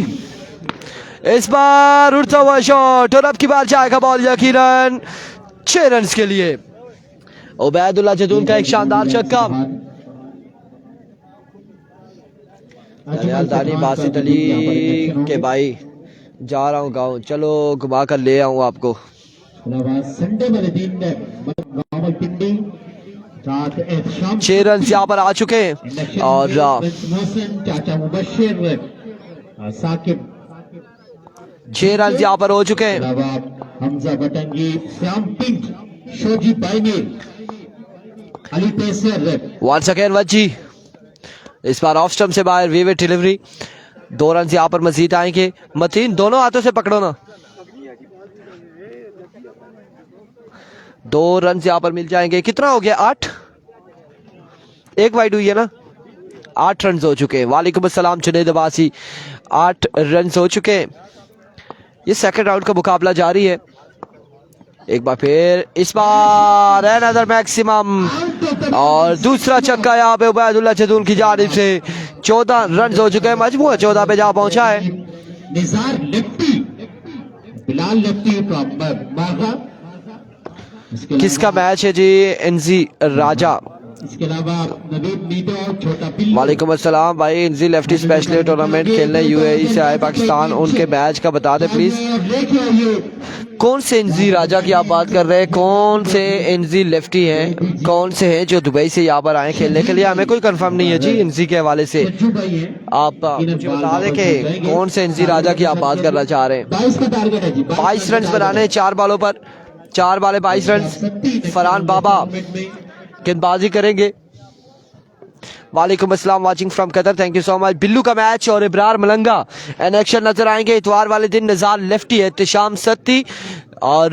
इस बार उड़ता हुआ शॉट और अब की बार जाएगा बॉल यकीनन 6 रन के लिए। उबैदुल्ला जदून का एक शानदार छक्का। दानी बासित अली के भाई जा रहा हूँ गाँव, चलो घुमा कर ले आऊँ आपको। संडे वाले दिन पिंडी 6 रन यहाँ पर आ चुके हैं और चाचा मुबशिर साकिब 6 रन यहाँ पर हो चुके हैं। हमजा बटंगी, श्याम पिंक, शोजी बाइमीर, अली पेसर। वंस अगेन वजी, इस बार ऑफ स्टंप से बाहर, विविड डिलीवरी। 2 रन यहाँ पर मजीद आएंगे। मतीन दोनों हाथों से पकड़ो ना, 2 रन यहाँ पर मिल जाएंगे। कितना हो गया? 8, 1 वाइड हुई है ना। 8 रन हो चुके हैं। वालेकुम अस्सलाम जुनैद अब्बासी, 8 रन हो चुके हैं। ये सेकंड राउंड का मुकाबला जारी है। एक बार फिर, इस बार अनदर मैक्सिमम और दूसरा छक्का यहाँ पे उबैदुल्ला जदून की जानिब से। 14 रन हो चुके हैं, मजमूआ 14 पे जा पहुंचा है। निज़ार लेफ्टी, बिलाल लेफ्टी का किसका मैच है जी? एनजी राजा। इसके अलावा नवीद नीतो और छोटा पिल्लू। वालेकुम अस्सलाम भाई, एनजी लेफ्टी स्पेशल टूर्नामेंट खेलने यूएई से आए पाकिस्तान, उनके मैच का बता दे प्लीज। कौन से एनजी राजा की आप बात कर रहे हैं? कौन से एनजी लेफ्टी हैं? कौन से हैं जो दुबई से यहाँ पर आए खेलने के लिए? हमें कोई कंफर्म नहीं है जी एनजी के हवाले से। आप मुझे बता दें कि कौन से एनजी राजा की आप बात करना चाह रहे हैं। 22 रन बनाने 4 बॉलों पर, 4 बाले 22 रन। फरहान बाबा गेंदबाजी करेंगे। वालेकुम अस्सलाम, watching from Qatar, thank you so much. Billu का मैच और इब्रार मलंगा एन एक्शन नजर आएंगे इतवार वाले दिन। निज़ार लेफ्टी है, इत्तिशाम सत्ती और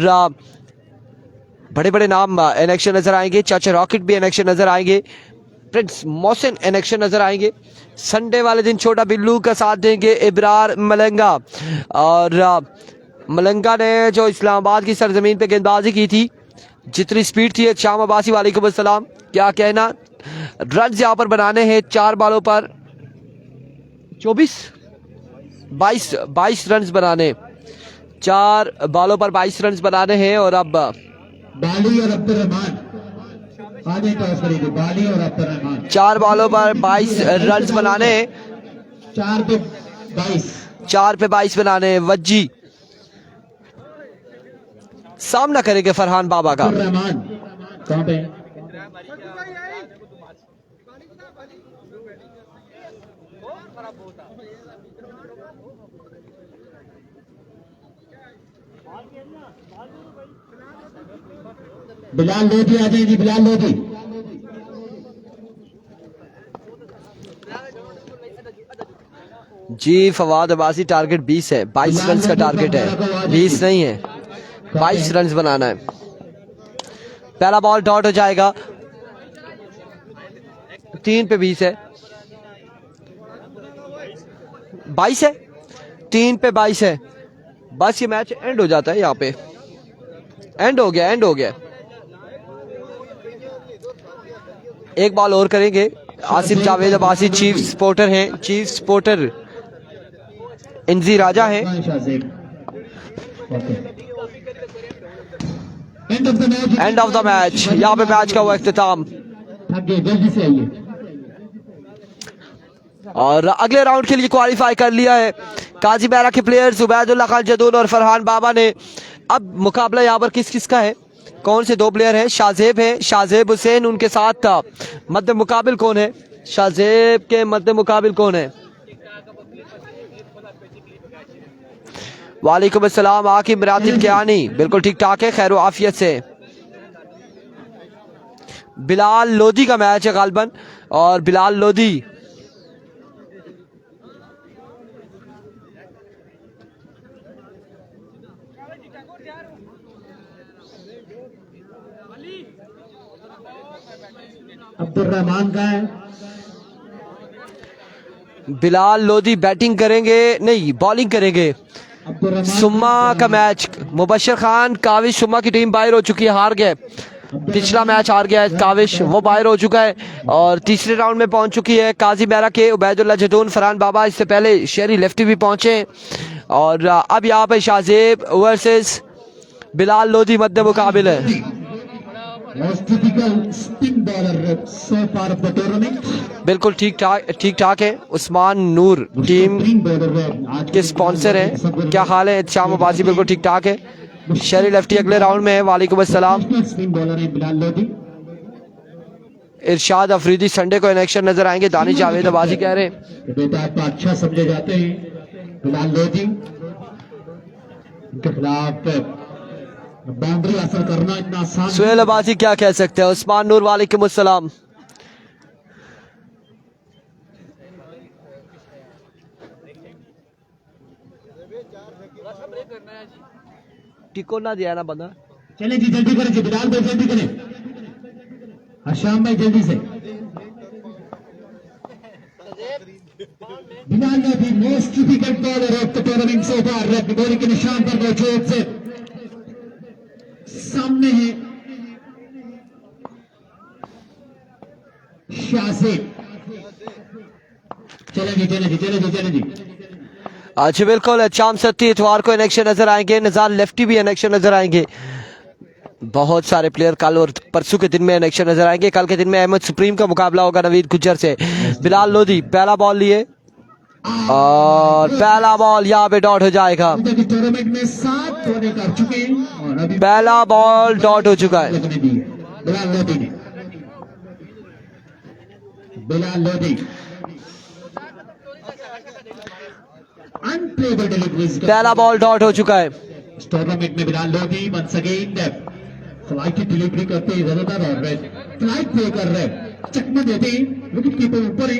बड़े बड़े नाम एन एक्शन नजर आएंगे। चाचा रॉकेट भी एन एक्शन नजर आएंगे। प्रिंस मोहसिन इन एक्शन नजर आएंगे। संडे वाले दिन छोटा बिल्लू का साथ देंगे इब्रार मलंगा। और मलंगा ने जो इस्लामाबाद की सरजमीन पे गेंदबाजी की थी, जितनी स्पीड थी, शाम अब्बासी वालेकुम अस्सलाम, क्या कहना। रन यहाँ पर बनाने हैं 4 बॉलों पर 22 रन बनाने, 4 बॉलों पर 22 रन बनाने हैं। और अब बाली और अब्दुल रहमान आगे टॉस करेंगे, बाली और अब्दुल रहमान 4 बॉलों पर 22 रन बनाने, 4 पे 22 बनाने। वज्जी सामना करेंगे फरहान बाबा का। अब्दुल रहमान कहाँ पे? बिलाल लोधी आ जाएगी, बिलाल लोधी। जी फवाद अब्बासी टारगेट 20 है, 22 रन का टारगेट है, 20 नहीं है, 22 रन बनाना है। पहला बॉल डॉट हो जाएगा, 3 पे 20 है, 22 है, 3 पे 22 है। बस ये मैच एंड हो जाता है, यहाँ पे एंड हो गया, एक बॉल और करेंगे। आसिफ जावेद अब्बासी चीफ स्पोर्टर हैं, चीफ स्पोर्टर इंजी राजा है। एंड ऑफ द मैच, यहाँ पे मैच का हुआ इख्तिताम। जल्दी से आइए। और अगले राउंड के लिए क्वालिफाई कर लिया है काजी बैरा के प्लेयर्स उबैदुल्लाह खान जदून और फरहान बाबा ने। अब मुकाबला यहाँ पर किस किस का है, कौन से 2 प्लेयर हैं? शाहजेब है, शाहजेब हुसैन, उनके साथ था। मद्दे मुकाबिल कौन है? शाहजेब के मद्दे मुकाबिल कौन है? वालेकुम अस्सलाम आकिब रातिब कियानी, बिल्कुल ठीक ठाक है, खैर आफियत से। बिलाल लोधी का मैच है गालबन, और बिलाल लोधी अब्दुल रहमान का है। बिलाल लोधी बैटिंग करेंगे, नहीं बॉलिंग करेंगे। अब्दुल रहमान सुम्मा का मैच, मुबशर खान काविश सुम्मा की टीम बाहर हो चुकी है, हार गए, पिछला मैच हार गया है काविश, वो बाहर हो चुका है। और तीसरे राउंड में पहुंच चुकी है काजी बैरा के उबैदुल्लाह जदून, फरहान बाबा, इससे पहले शेरी लेफ्टी भी पहुंचे। और अब यहाँ पे शाहजेब वर्सेस बिलाल लोधी मध्य मुकाबिल है। most typical spin bowler so far of the tournament। बिल्कुल ठीक ठाक है। उस्मान नूर टीम Spin bowler है आज के स्पॉन्सर हैं। क्या हाल है शाम अब्बासी? बिल्कुल ठीक ठाक है। शेरी लेफ्टी अगले राउंड में है। वालेकुम अस्सलाम। स्पिन बॉलर है बिलाल लोधी। इरशाद अफरीदी संडे को इन एक्शन नजर आएंगे, दानिश जावेद अब्बासी कह रहे हैं। बेटा आपको अच्छा समझे जाते हैं बिलाल लोधी, उनके खिलाफ बाउंड्री हासिल करना इतना आसान। सुहेल अब्बासी क्या कह सकते हैं? उस्मान नूर वालेकुम अस्सलाम। टिको ना दिया ना बंदा। चले जी जल्दी करें जी, बिलाल भाई जल्दी करें, हशाम भाई जल्दी से। Bilal Lodhi most difficult bowler of the tournament so far, red bowling के निशान पर मौजूद से सामने है शाहजेब। चले जी। अच्छा बिल्कुल, शाम 7 इतवार को इनेक्शन नजर आएंगे, नजार लेफ्टी भी इनेक्शन नजर आएंगे। बहुत सारे प्लेयर कल और परसों के दिन में इनेक्शन नजर आएंगे। कल के दिन में अहमद सुप्रीम का मुकाबला होगा नवीद गुज्जर से। बिलाल लोधी पहला बॉल लिए और पहला बॉल यहाँ पे डॉट हो जाएगा। टूर्नामेंट में 7 होने कर चुके हैं और अभी पहला बॉल डॉट हो चुका है। बिलाल लोधी ने, बिलाल लोधी अनप्लेबल डिलीवरीज, पहला बॉल डॉट हो चुका है। इस टूर्नामेंट में Bilal Lodhi once again flight की डिलीवरी करते हैं ज्यादातर, और फ्लाइट प्ले कर रहे हैं, चकमा देते हैं, विकेट कीपर ऊपर है,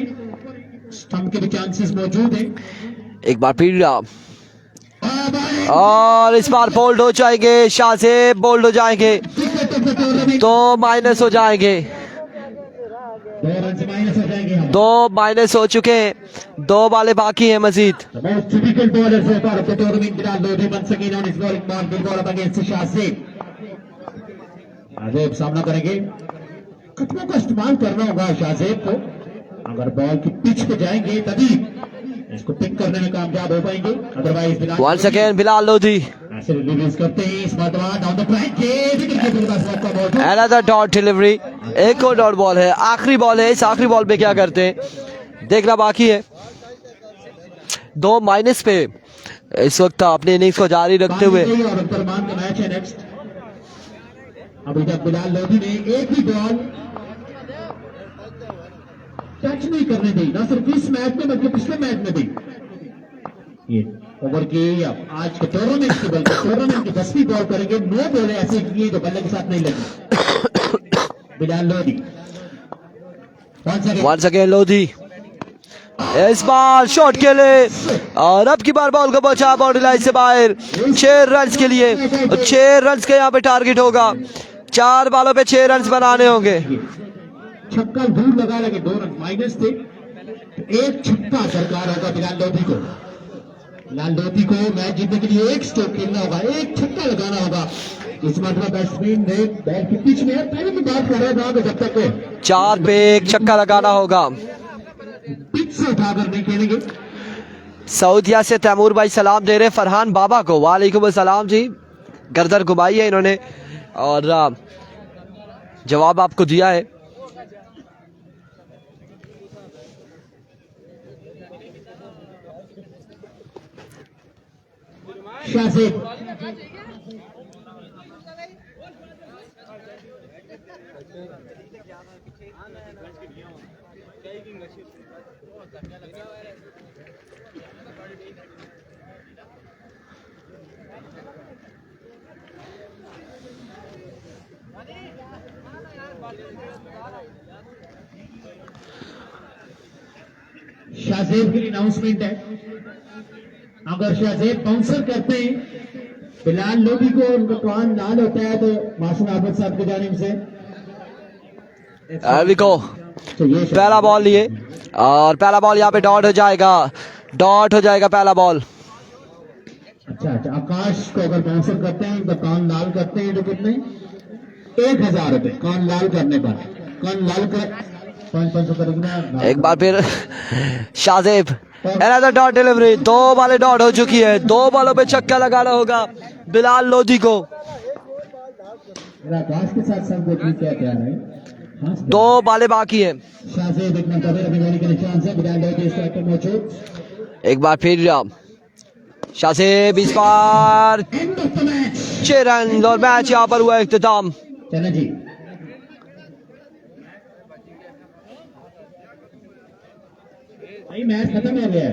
स्टंप के भी चांसेस मौजूद हैं। एक बार फिर और इस बार बोल्ड हो जाएंगे, शाहजेब बोल्ड हो जाएंगे तो माइनस हो जाएंगे। 2 रन से माइनस हो जाएंगे हम। 2 माइनस हो चुके हैं, 2 बालें बाकी हैं मजीद। The most difficult bowler so far of the tournament, Bilal Lodi once again on his bowling mark, big ball up against Shahzeb. Shahzeb सामना करेंगे, कदमों का इस्तेमाल करना होगा शाहजेब को। अगर बॉल की पिच पे जाएंगे तभी इसको पिक करने में कामयाब हो पाएंगे, otherwise Bilal once again Bilal Lodhi, ऐसे रिलीज करते हैं इस मरतबा डाउन द ट्रैक के विकेट के पास का बॉल। अनदर डॉट डिलीवरी, एक और डॉट बॉल है, आखिरी बॉल है। इस आखिरी बॉल पे क्या करते हैं देखना बाकी है। 2 माइनस पे इस वक्त अपने इनिंग्स को जारी रखते हुए और अब्दुलरहमान का मैच है नेक्स्ट। अभी तक बिलाल लोधी ने एक भी बॉल टच नहीं करने दी, ना सिर्फ इस मैच में बल्कि पिछले मैच में भी। ये ओवर की आज के टूर्नामेंट की बल्कि टूर्नामेंट की 10वीं बॉल करेंगे, 9 बॉलें ऐसी की जो बल्ले के साथ नहीं लगी। बिलाल लोधी वंस अगेन लोधी, इस बार शॉट के लिए और अब की बार बॉल को पहुंचा बाउंड्री लाइन से बाहर। 6 रन के लिए, 6 रन के यहाँ पे टारगेट होगा। 4 बालों पे 6 रन बनाने होंगे। छक्का दूर लगा लगे, 2 रन माइनस थे, एक छक्का दरकार होगा बिलाल लोधी को। बिलाल लोधी को मैच जीतने के लिए एक स्ट्रोक खेलना होगा, एक छक्का लगाना होगा। इस मतलब बैट्समैन ने बॉल की पिच में पहले की बात कर रहा था कि जब तक 4 पे एक छक्का लगाना होगा। पिच से उठाकर नहीं खेलेंगे। सऊदिया से तैमूर भाई सलाम दे रहे फरहान बाबा को। वालेकुम अस्सलाम जी, गर्दन घुमाई है इन्होंने और जवाब आपको दिया है। शाहजेब शाहजेब के लिए अनाउंसमेंट है। अगर शाहजेब बाउंसर करते हैं बिलाल लोधी को उनका कान लाल होता है तो मासूम अहमद साहब की जानिब से को तो ये पहला बॉल लिए और पहला बॉल यहाँ पे डॉट हो जाएगा, डॉट हो जाएगा पहला बॉल। अच्छा आकाश को अगर बाउंसर करते हैं तो कान लाल करते हैं तो कितने 1000 रुपए कान लाल करने पर। कान लाल कर 500 करेंगे। एक बार फिर शाहजेब, अनदर डॉट डिलीवरी, 2 बालें डॉट हो चुकी है। 2 बालों पे छक्का लगाना होगा बिलाल लोधी को। आकाश के साथ साथ देखिए क्या क्या है। 2 बालें बाकी है। शाहजेब एक मरतबा अभिमानी के निशान से बिलाल लोधी इस पर मौजूद। एक बार फिर शाहजेब, इस बार 6 रन और मैच यहाँ पर हुआ इख्तिताम। चलें जी भाई मैच खत्म हो गया है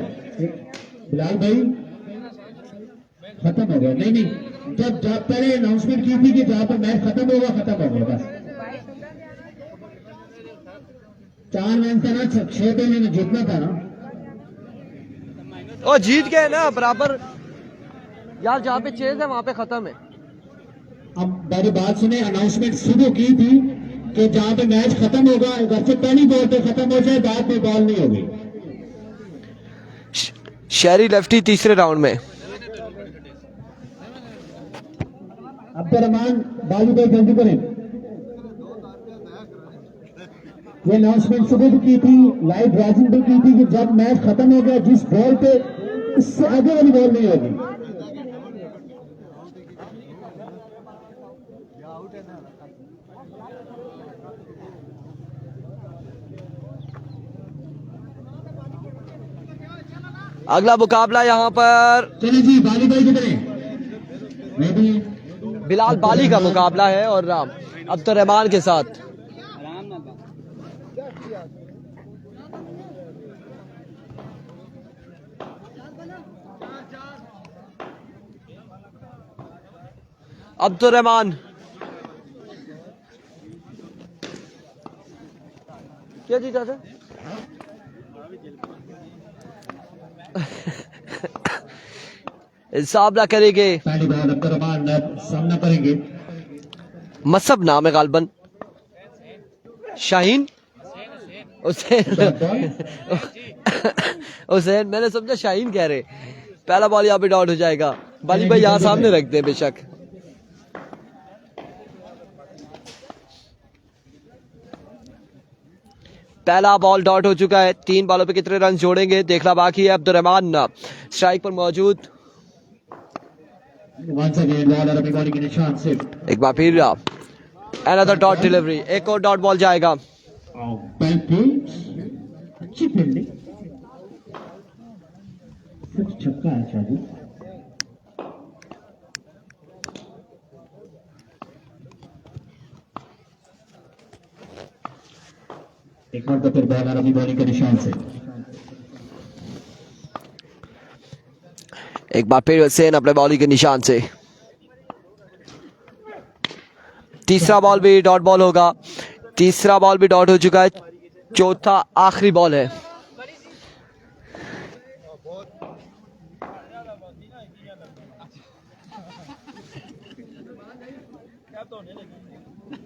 बिलाल भाई, खत्म हो गया। नहीं जब पहले अनाउंसमेंट की थी कि जहां पर मैच खत्म होगा खत्म हो गया बस। 4 मैच था ना, 6 पे मैंने जीतना था ना। और जीत गए ना बराबर यार, जहाँ पे चेज है वहां पे खत्म है। अब मेरी बात सुने, अनाउंसमेंट सुबह की थी कि जहां पे मैच खत्म होगा अगर से पहली बॉल पे खत्म हो जाए बाद में बॉल नहीं होगी। शहरी लेफ्टी तीसरे राउंड में। अब्दुलरहमान बालू भाई जल्दी करें। ये अनाउंसमेंट सुबह भी की थी, लाइव ब्राजिल भी की थी कि जब मैच खत्म हो गया जिस बॉल पे इससे आगे वाली बॉल नहीं होगी। अगला मुकाबला यहाँ पर चलिए जी बाली भाई कितने मैं भी बिलाल बाली का मुकाबला है और अब्दुलरहमान के साथ। अब्दुलरहमान क्या जीता था? सामना करेंगे, पहली बार अब्दुलरहमान सामना करेंगे। मसब नाम है गालबन, शाहीन हुसैन मैंने समझा शाहीन कह रहे। पहला बॉल यहाँ पे डॉट हो जाएगा। बाली भाई यहाँ सामने रखते हैं बेशक। पहला बॉल डॉट हो चुका है। 3 बॉलों पे कितने रन जोड़ेंगे देखना बाकी है। अब्दुर्रहमान स्ट्राइक पर मौजूद। Once again, ball और अभी बॉलिंग के निशान से एक बार फिर अनदर डॉट डिलीवरी। एक और डॉट बॉल जाएगा। अच्छी फील्डिंग, छक्का है शादी। एक बार तो फिर बॉल और अभी बॉलिंग के निशान से एक बार फिर हुसैन अपने बॉलिंग के निशान से। तीसरा बॉल भी डॉट बॉल होगा। तीसरा बॉल भी डॉट हो चुका है। चौथा आखिरी बॉल है।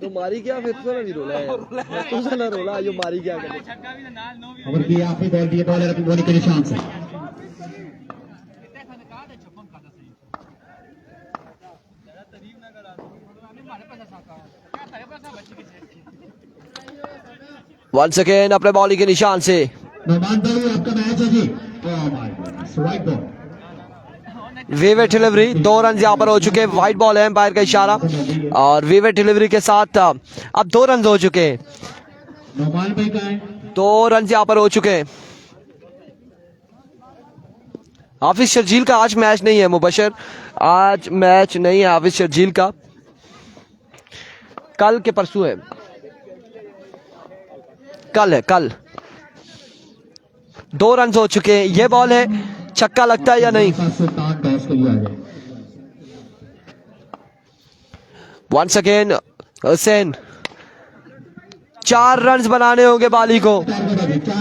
तो मारी क्या फिर तो नहीं रोला है। तो ना रोला जो मारी क्या कर। और की आखिरी बॉल दिए बॉल और अभी बॉलिंग के निशान से। वंस अगेन अपने बॉलिंग के निशान से। नौमान भाई आपका मैच है जी। Oh my god, wide ball. विवेट डिलीवरी। 2 रन यहाँ पर हो चुके हैं। वाइड बॉल है एम्पायर का इशारा। और विवेट डिलीवरी के साथ अब 2 रन हो चुके हैं। नौमान भाई का है 2 रन यहाँ पर हो चुके हैं। हाफिज शर्जील का आज मैच नहीं है मुबशर। आज मैच नहीं है हाफिज शर्जील का। कल के परसों है। कल है कल। 2 रन हो चुके हैं। ये बॉल है, छक्का लगता है या नहीं। सुल्तान टॉस के लिए आ जाए। Once again Hussain. 4 रन बनाने होंगे बाली को। 4 रन का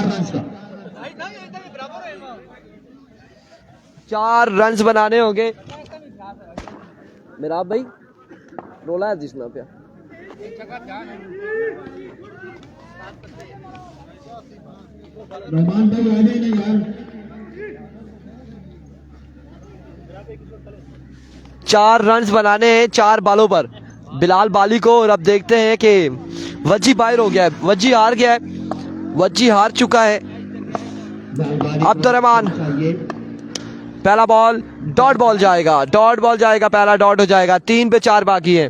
4 रन बनाने होंगे। मेरा भाई रोला है जिसना पे। नौमान भाई आ जाए ना यार। 4 रन बनाने हैं 4 बालों पर बिलाल बाली को। और अब देखते हैं कि वज्जी बाहर हो गया है। वज्जी हार गया है। वज्जी हार चुका है। अब्दुर्रहमान। पहला बॉल डॉट बॉल जाएगा। डॉट बॉल जाएगा। पहला डॉट हो जाएगा। 3 पे 4 बाकी है।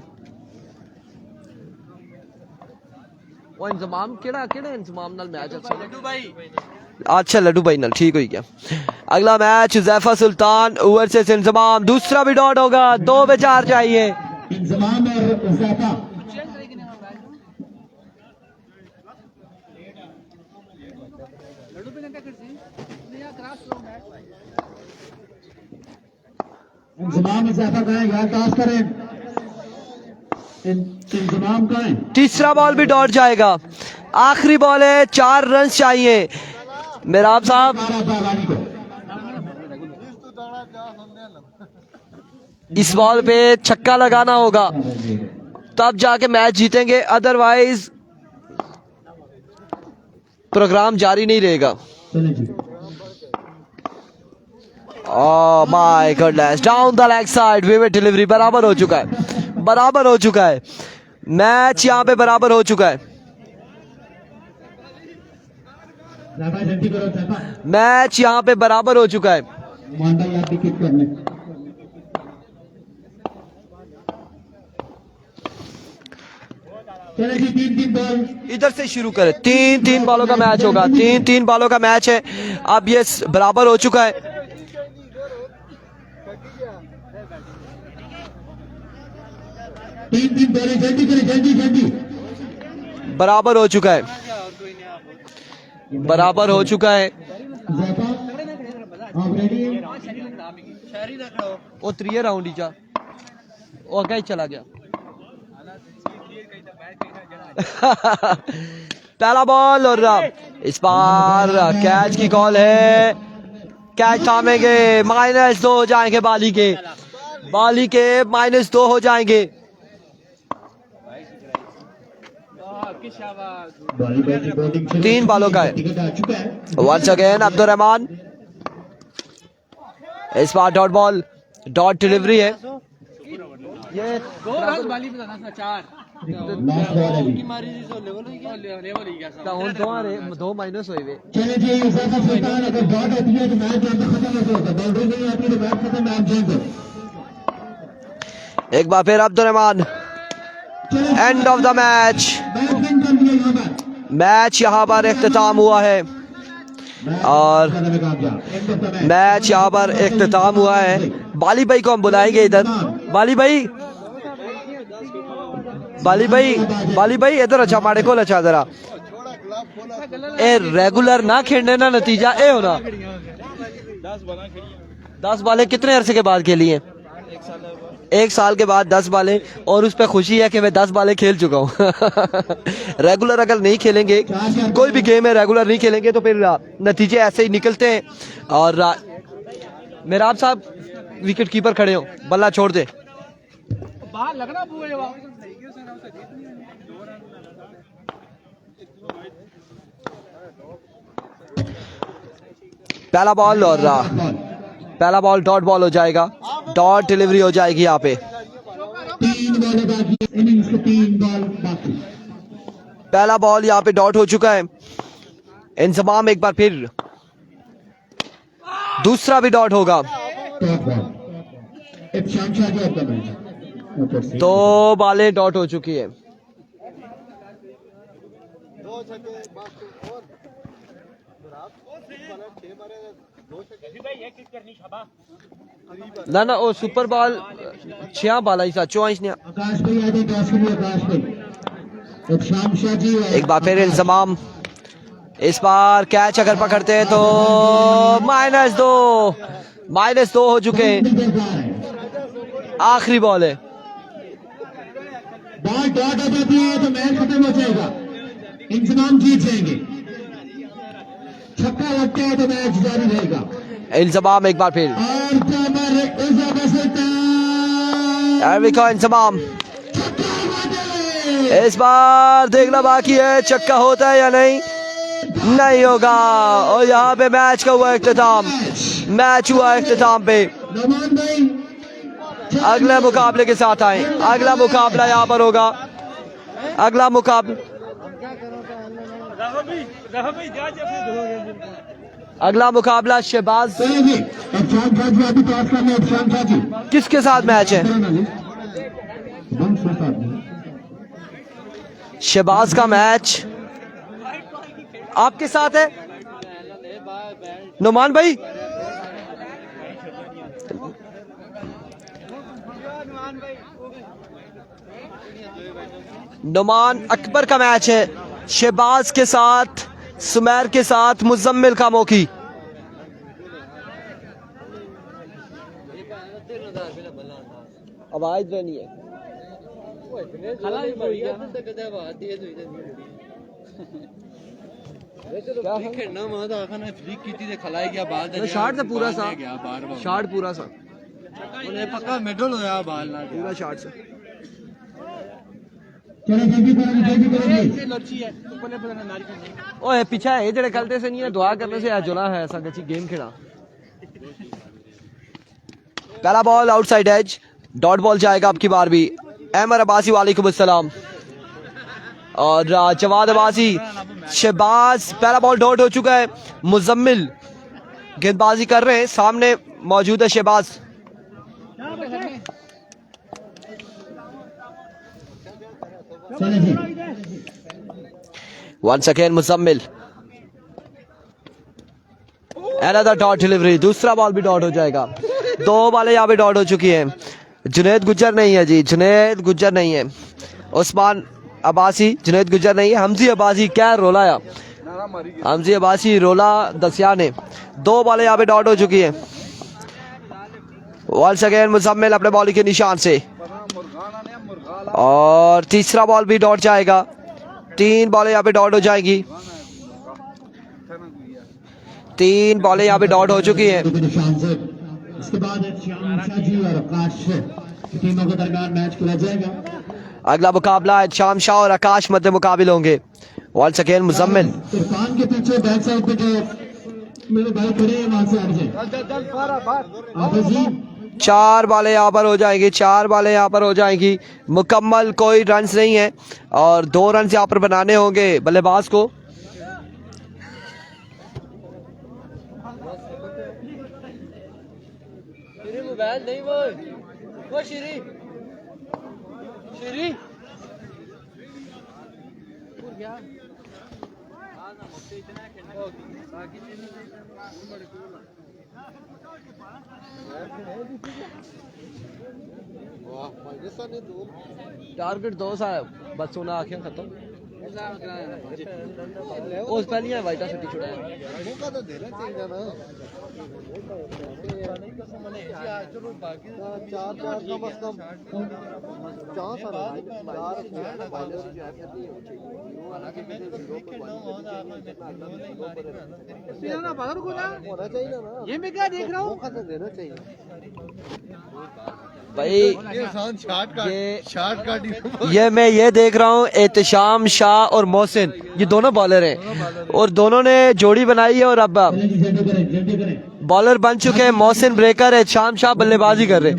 ਉਹ ਇੰਤਜ਼ਾਮ ਕਿਹੜਾ ਇੰਤਜ਼ਾਮ ਨਾਲ ਮੈਚ ਅੱਛਾ ਲੱਡੂ ਭਾਈ। अच्छा लड्डू भाई नाल ठीक हो गया। अगला मैच जैफा सुल्तान वर्सेस इंतजाम। दूसरा भी डॉट होगा। 2 पे 4 चाहिए। इंतजाम और जैफा। इंतजाम जैफा का है यार, टॉस करें। इंतजाम का है। तीसरा बॉल भी डॉट जाएगा। आखिरी बॉल है। 4 रन चाहिए। मेराब साहब इस बॉल पे छक्का लगाना होगा तब जाके मैच जीतेंगे। अदरवाइज प्रोग्राम जारी नहीं रहेगा। Oh my goodness. Down the leg side vivid delivery. बराबर हो चुका है। बराबर हो चुका है। मैच यहाँ पे बराबर हो चुका है। मैच यहाँ पे बराबर हो चुका है। इधर से शुरू करें। 3 बॉलों का मैच होगा। 3 बॉलों का मैच है। अब ये बराबर हो चुका है। जल्दी बराबर हो चुका है। बराबर हो चुका है। वो 3 राउंड ही जा वो अगे चला गया। पहला बॉल और इस बार कैच की कॉल है। कैच थामेंगे। -2 हो जाएंगे बाली के। -2 हो जाएंगे। बारी बारी रिपोर्टिंग चल रही 3 बॉलों का है। टिकट आ चुका है। वंस अगेन अब्दुर्रहमान, इस बार डॉट बॉल, डॉट डिलीवरी है। ये लास्ट बॉल है अभी। दो माइनस हुए। चले जी यूसुफ सुल्तान, अगर डॉट होती है तो मैच यहाँ पे खत्म हो जाता है, बाउंड्री नहीं आती तो मैच खत्म, मैच जीत दो। एक बार फिर Abdurrahman, and of the match. Match win कर दिया यहाँ पर। मैच यहाँ पर इख्तिताम हुआ है और मैच यहाँ पर इख्तिताम हुआ है। बाली भाई को हम बुलाएंगे इधर। बाली भाई, बाली भाई, बाली भाई इधर अच्छा माड़े को अच्छा जरा ए रेगुलर ना खेलने ना नतीजा ए होना। 10 बालें कितने अरसे के बाद खेली हैं? 1 साल के बाद 10 बालें, और उस पर खुशी है कि मैं 10 बालें खेल चुका हूँ। रेगुलर अगर नहीं खेलेंगे, कोई भी गेम है रेगुलर नहीं खेलेंगे तो फिर नतीजे ऐसे ही निकलते हैं। और मेराब साहब विकेट कीपर खड़े हो, बल्ला छोड़ दे। पहला बॉल और पहला बॉल डॉट बॉल हो जाएगा, डॉट डिलीवरी हो जाएगी यहाँ पे। 3 बॉल बाकी, इनिंग्स के 3 बॉल बाकी। पहला बॉल यहाँ पे डॉट हो चुका है। इंतजाम एक बार फिर, दूसरा भी डॉट होगा। टॉप बॉल इब्शान शाह जी आपका मैच। 2 बालें डॉट हो चुकी है। ना ना वो सुपर बॉल 6 बाला ही 24 ने। आकाश भाई आगे टॉस के लिए, आकाश भाई। इब्शान शाह जी एक बार फिर इंतजाम, इस बार कैच अगर पकड़ते हैं तो -2 हो चुके हैं। आखिरी बॉल है। बॉल डॉट हो जाती है तो मैच खत्म हो जाएगा, इंतजाम जीत जाएंगे। छक्का लगता है तो मैच जारी रहेगा। इंतजाम एक बार फिर, और इंतजाम इस बार देखना बाकी है चक्का होता है या नहीं, नहीं होगा। और यहाँ पे मैच का हुआ इख्तिताम, मैच हुआ इख्तिताम पे। नमान भाई अगले मुकाबले के साथ आए, अगला मुकाबला यहाँ पर होगा। अगला मुकाबला, अगला मुकाबला शहबाज, चलिए जी, इब्शान शाह जी अभी टॉस कर रहे हैं। इब्शान शाह जी किसके साथ मैच है? शहबाज का मैच आपके साथ है नुमान भाई। नुमान अकबर का मैच है शहबाज के साथ, सुमैर के साथ मुजम्मिल का मौकी। आवाज नहीं है। शार्ट था पूरा सा, शार्ट पूरा सा, पक्का मेडल होया बाल ना पूरा शार्ट से। चलो जल्दी करो, जल्दी करो। ओए पीछा है जेड़े कलते से नहीं है, दुआ करने से जुला है ऐसा गची गेम खेला। पहला ball outside edge, dot ball जाएगा अब की बार भी। अहमद अब्बासी वालेकुम अस्सलाम और जवाद अब्बासी। शहबाज, पहला बॉल डॉट हो चुका है। मुजम्मिल गेंदबाजी कर रहे हैं, सामने मौजूद है शहबाज। चले जी, once again Muzammil, another dot delivery, दूसरा बॉल भी डॉट हो जाएगा। 2 बॉलें यहाँ पे डॉट हो चुकी हैं। जुनैद गुज्जर नहीं है जी, जुनैद गुज्जर नहीं है। उस्मान अब्बासी, जुनैद गुज्जर नहीं है। हमजी अब्बासी क्या रोला या, हमजी अब्बासी रोला दसिया ने। 2 बॉलें यहाँ पे डॉट हो चुकी है। वंस अगेन मुजम्मिल अपने बॉलिंग के निशान से, और तीसरा बॉल भी डॉट जाएगा। 3 बॉलें यहाँ पे डॉट हो जाएगी। 3 बॉलें यहाँ पे डॉट हो चुकी हैं। इसके बाद इब्शान शाह जी और आकाश की टीमों के दरमियान मैच खेला जाएगा। अगला मुकाबला शाम शाह और आकाश मध्य मुकाबिल होंगे। वंस अगेन मुजम्मिल इरफान के पीछे बैक साइड पे जो मेरे भाई खड़े हैं वहां से हट जाए। आफिज जी 4 बालें यहाँ पर हो जाएंगी, 4 बालें यहाँ पर हो जाएंगी। मुकम्मल कोई रन्स नहीं है और 2 रन यहाँ पर बनाने होंगे बल्लेबाज को। टारगेट 2 सा है बस सोना आंखें खत्म उस पहले वाइटा सिटी छुड़ाया मौका तो देना चाहिए ना। चार कम अज कम होना चाहिए ना। ये मैं क्या देख रहा हूँ, मौका तो देना चाहिए भाई। ये मैं ये देख रहा हूँ एहतिशाम शाह और मोहसिन ये दोनों बॉलर हैं और दोनों ने जोड़ी बनाई है और अब जल्दी करें। बॉलर बन चुके हैं। मोहसिन ब्रेकर है, शाम शाह बल्लेबाजी कर रहे।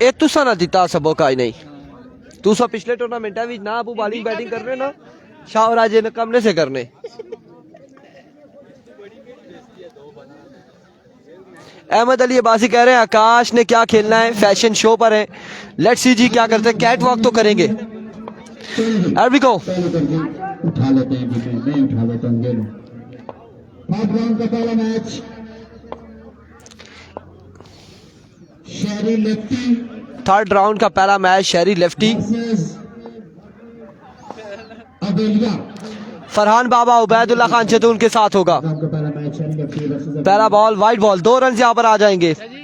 ये तुसा ना दिता सबो का ही नहीं तुसा पिछले टूर्नामेंट भी ना अबू बॉलिंग बैटिंग कर रहे ना शाह और आज ने कमने से करने। अहमद अली अब्बासी कह रहे हैं आकाश ने क्या खेलना है, फैशन शो पर है। लेट्स सी जी क्या करते हैं, कैट वॉक तो करेंगे। को उठा लेते हैं, मैं उठा लेता हूँ। ये लो फर्स्ट राउंड का पहला मैच शहरी लेफ्टी, थर्ड राउंड का पहला मैच शहरी लेफ्टी अबेलिया। फरहान बाबा उबैदुल्ला खान जैतून के साथ होगा। राउंड का पहला मैच शहरी लेफ्टी वर्सेस पहला बॉल वाइट बॉल, 2 रन यहाँ पर आ जाएंगे। White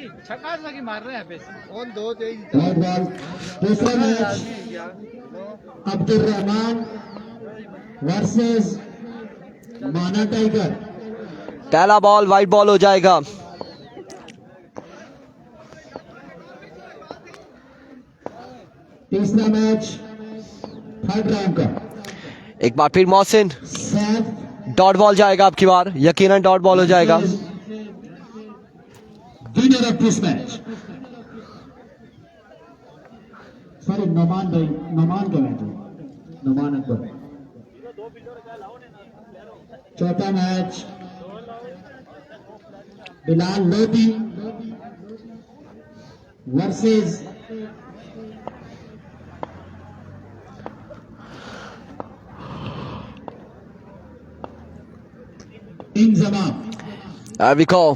ball. दूसरा मैच अब्दुल रहमान वर्सेस माना टाइगर। पहला बॉल वाइट बॉल हो जाएगा। तीसरा मैच थर्ड राउंड का एक बार फिर मोहसिन सैफ डॉट बॉल जाएगा, अब की बार यकीनन डॉट बॉल हो जाएगा। Winner of this match sorry Noman भाई, नोमान का मैच है, नोमान अकबर। चौथा match Bilal Lodhi versus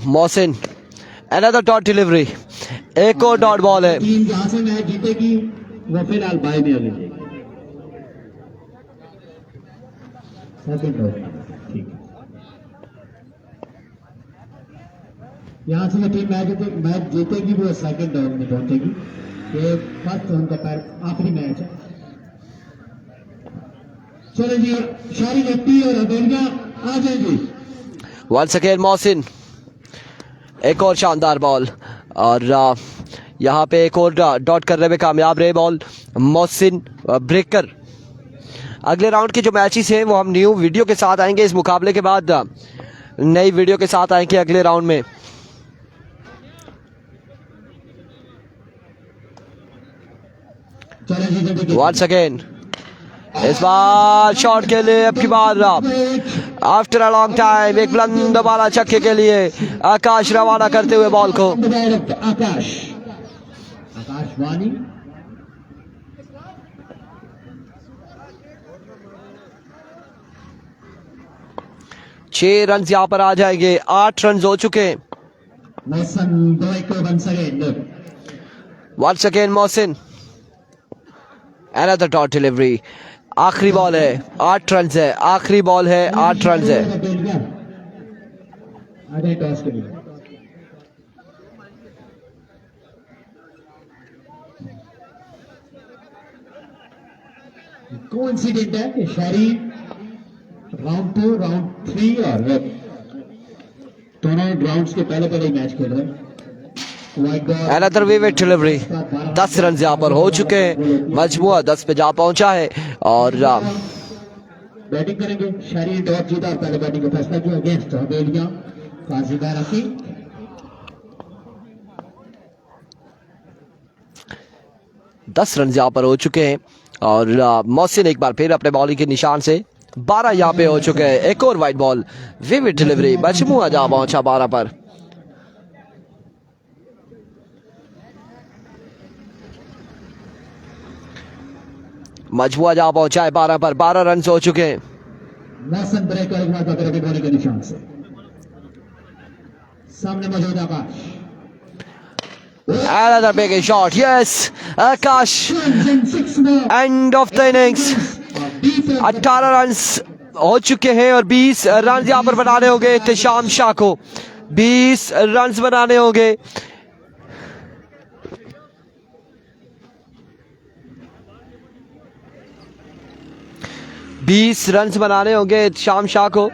Mohsin another dot delivery, एक और डॉट बॉल है। टीम जहां से मैच जीतेगी वो फिलहाल बाय में आगे जाएगी। सेकंड डॉट, ठीक है। यहाँ से जो टीम मैच जीतेगी वो सेकंड डॉट में पहुंचेगी। ये फर्स्ट राउंड का आखिरी मैच है। चलो जी, शहरी लेफ्टी और अबेलिया आ जाएगी। वंस अगेन मोहसिन, एक और शानदार बॉल और यहाँ पे एक और डॉट करने में कामयाब रहे बॉल मोहसिन ब्रेकर। अगले राउंड के जो मैचेस हैं वो हम न्यू वीडियो के साथ आएंगे। इस मुकाबले के बाद नई वीडियो के साथ आएंगे अगले राउंड में। वंस अगेन इस बार शॉट के लिए अब की बार आफ्टर अ लॉन्ग टाइम एक बुलंद बाला छक्के के लिए आकाश रवाना करते हुए बॉल को। आकाशवाणी 6 रन यहाँ पर आ जाएंगे। 8 रन हो चुके। Once again Mohsin another dot delivery. आखिरी बॉल है, 8 रन है। आखिरी बॉल है, 8 रन है। कोइंसिडेंट है कि शहरी राउंड 2, राउंड 3 और दोनों राउंड्स के पहले मैच खेल रहे हैं। Wide ball Another vivid delivery. 10 run यहाँ पर हो चुके हैं, मजमुआ 10 पे जा पहुंचा है और बैटिंग करेंगे शरीर डॉट जीता और पहले बैटिंग का फैसला किया अगेंस्ट हवेलियां काजी बैरकी। 10 रन यहाँ पर हो चुके हैं और मोहसिन एक बार फिर अपने बॉलिंग के निशान से 12 यहाँ पे हो चुके हैं। एक और वाइड बॉल, विविड डिलीवरी, मजमुआ जा पहुंचा 12 पर। मजमुआ जा पहुंचा है 12 पर, 12 रन हो चुके हैं। मौसम ब्रेक और एक बार पकड़ के बॉलिंग के निशान से सामने मौजूद आकाश। Another big shot, yes, Akash, end of the innings। 18 run हो चुके हैं और 20 रन यहाँ पर बनाने होंगे इत्तेशाम शाह को, 20 रन बनाने होंगे। बीस रन बनाने होंगे इत्तेशाम शाह को।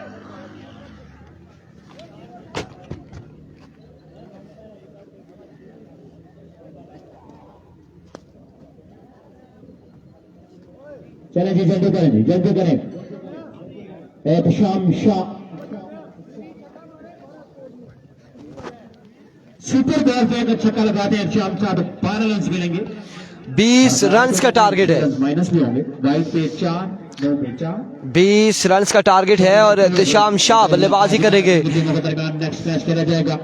चले जी जल्दी करें जी जल्दी करें। एहतशाम शाह सुपर बॉल पे एक छक्का लगाते हैं एहतशाम शाह तो 12 रन मिलेंगे। 20 रन का टारगेट है, माइनस भी होंगे। वाइड पे 4 नो पे 4 20 रन का टारगेट है और इत्तेशाम शाह बल्लेबाजी करेंगे। नेक्स्ट मैच खेला जाएगा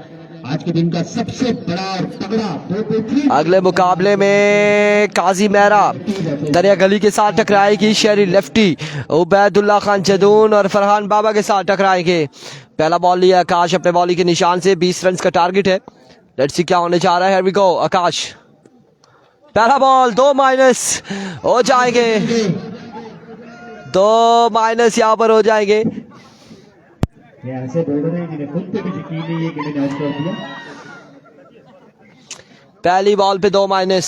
आज के दिन का सबसे बड़ा और तगड़ा 2-3 अगले मुकाबले में काजी मेहरा दरिया गली के साथ टकराएगी, शहरी लेफ्टी उबैदुल्ला खान जदून और फरहान बाबा के साथ टकराएंगे। पहला बॉल लिया आकाश अपने बॉलिंग के निशान से, 20 रन का टारगेट है। लेट्स सी क्या होने जा रहा है। Here we go. आकाश पहला बॉल 2 माइनस हो जाएंगे, 2 माइनस यहाँ पर हो जाएंगे। ऐसे बोल रहे हैं जिन्हें खुद पे भी यकीन नहीं है कि मैंने आउट कर दिया। पहली बॉल पे 2 माइनस,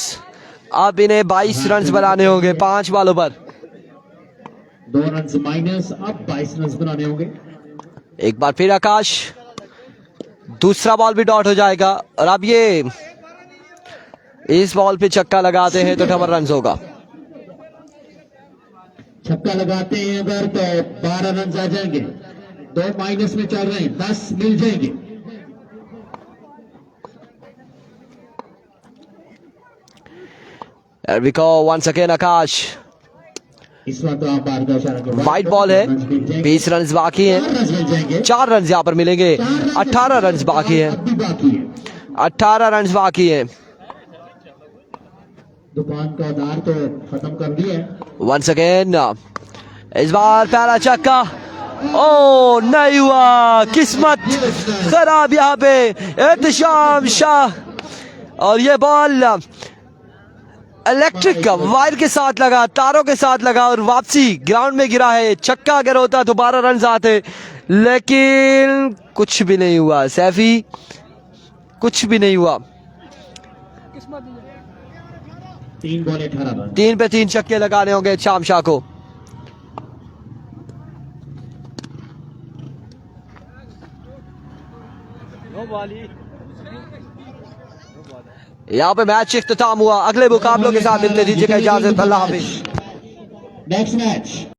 अब इन्हें 22 रन बनाने होंगे 5 बॉलों पर। 2 रन माइनस, अब 22 रन बनाने होंगे। एक बार फिर आकाश, दूसरा बॉल भी डॉट हो जाएगा और अब ये इस बॉल पे छक्का लगाते हैं तो 18 रन होगा। छक्का लगाते हैं अगर तो 12 रन आ जाएंगे। 2 माइनस में चल रहे हैं, 10 मिल जाएंगे। Here we go once again आकाश। इस बार तो आप बार का इशारा करो। वाइड बॉल है, 20 रन बाकी हैं, 4 रन मिल जाएंगे। 4 रन यहाँ पर मिलेंगे। 18 रन बाकी हैं, अब भी बाकी है। 18 रन बाकी हैं। दुकान का उधार तो खत्म कर दिया है। वंस अगेन इस बार पहला छक्का, ओ नहीं हुआ, किस्मत खराब यहाँ पे एहतशाम शाह। और ये बॉल इलेक्ट्रिक वायर के साथ लगा, तारों के साथ लगा और वापसी ग्राउंड में गिरा है। छक्का अगर होता तो 12 रन आते, लेकिन कुछ भी नहीं हुआ सैफी, कुछ भी नहीं हुआ। 3 बॉल 18 रन। 3 पे 3 छक्के लगाने होंगे शाम शाह को। यहाँ पे मैच इख्तिताम हुआ। अगले मुकाबलों के साथ मिलते दीजिएगा इजाजत। अल्लाह हाफिज। Next match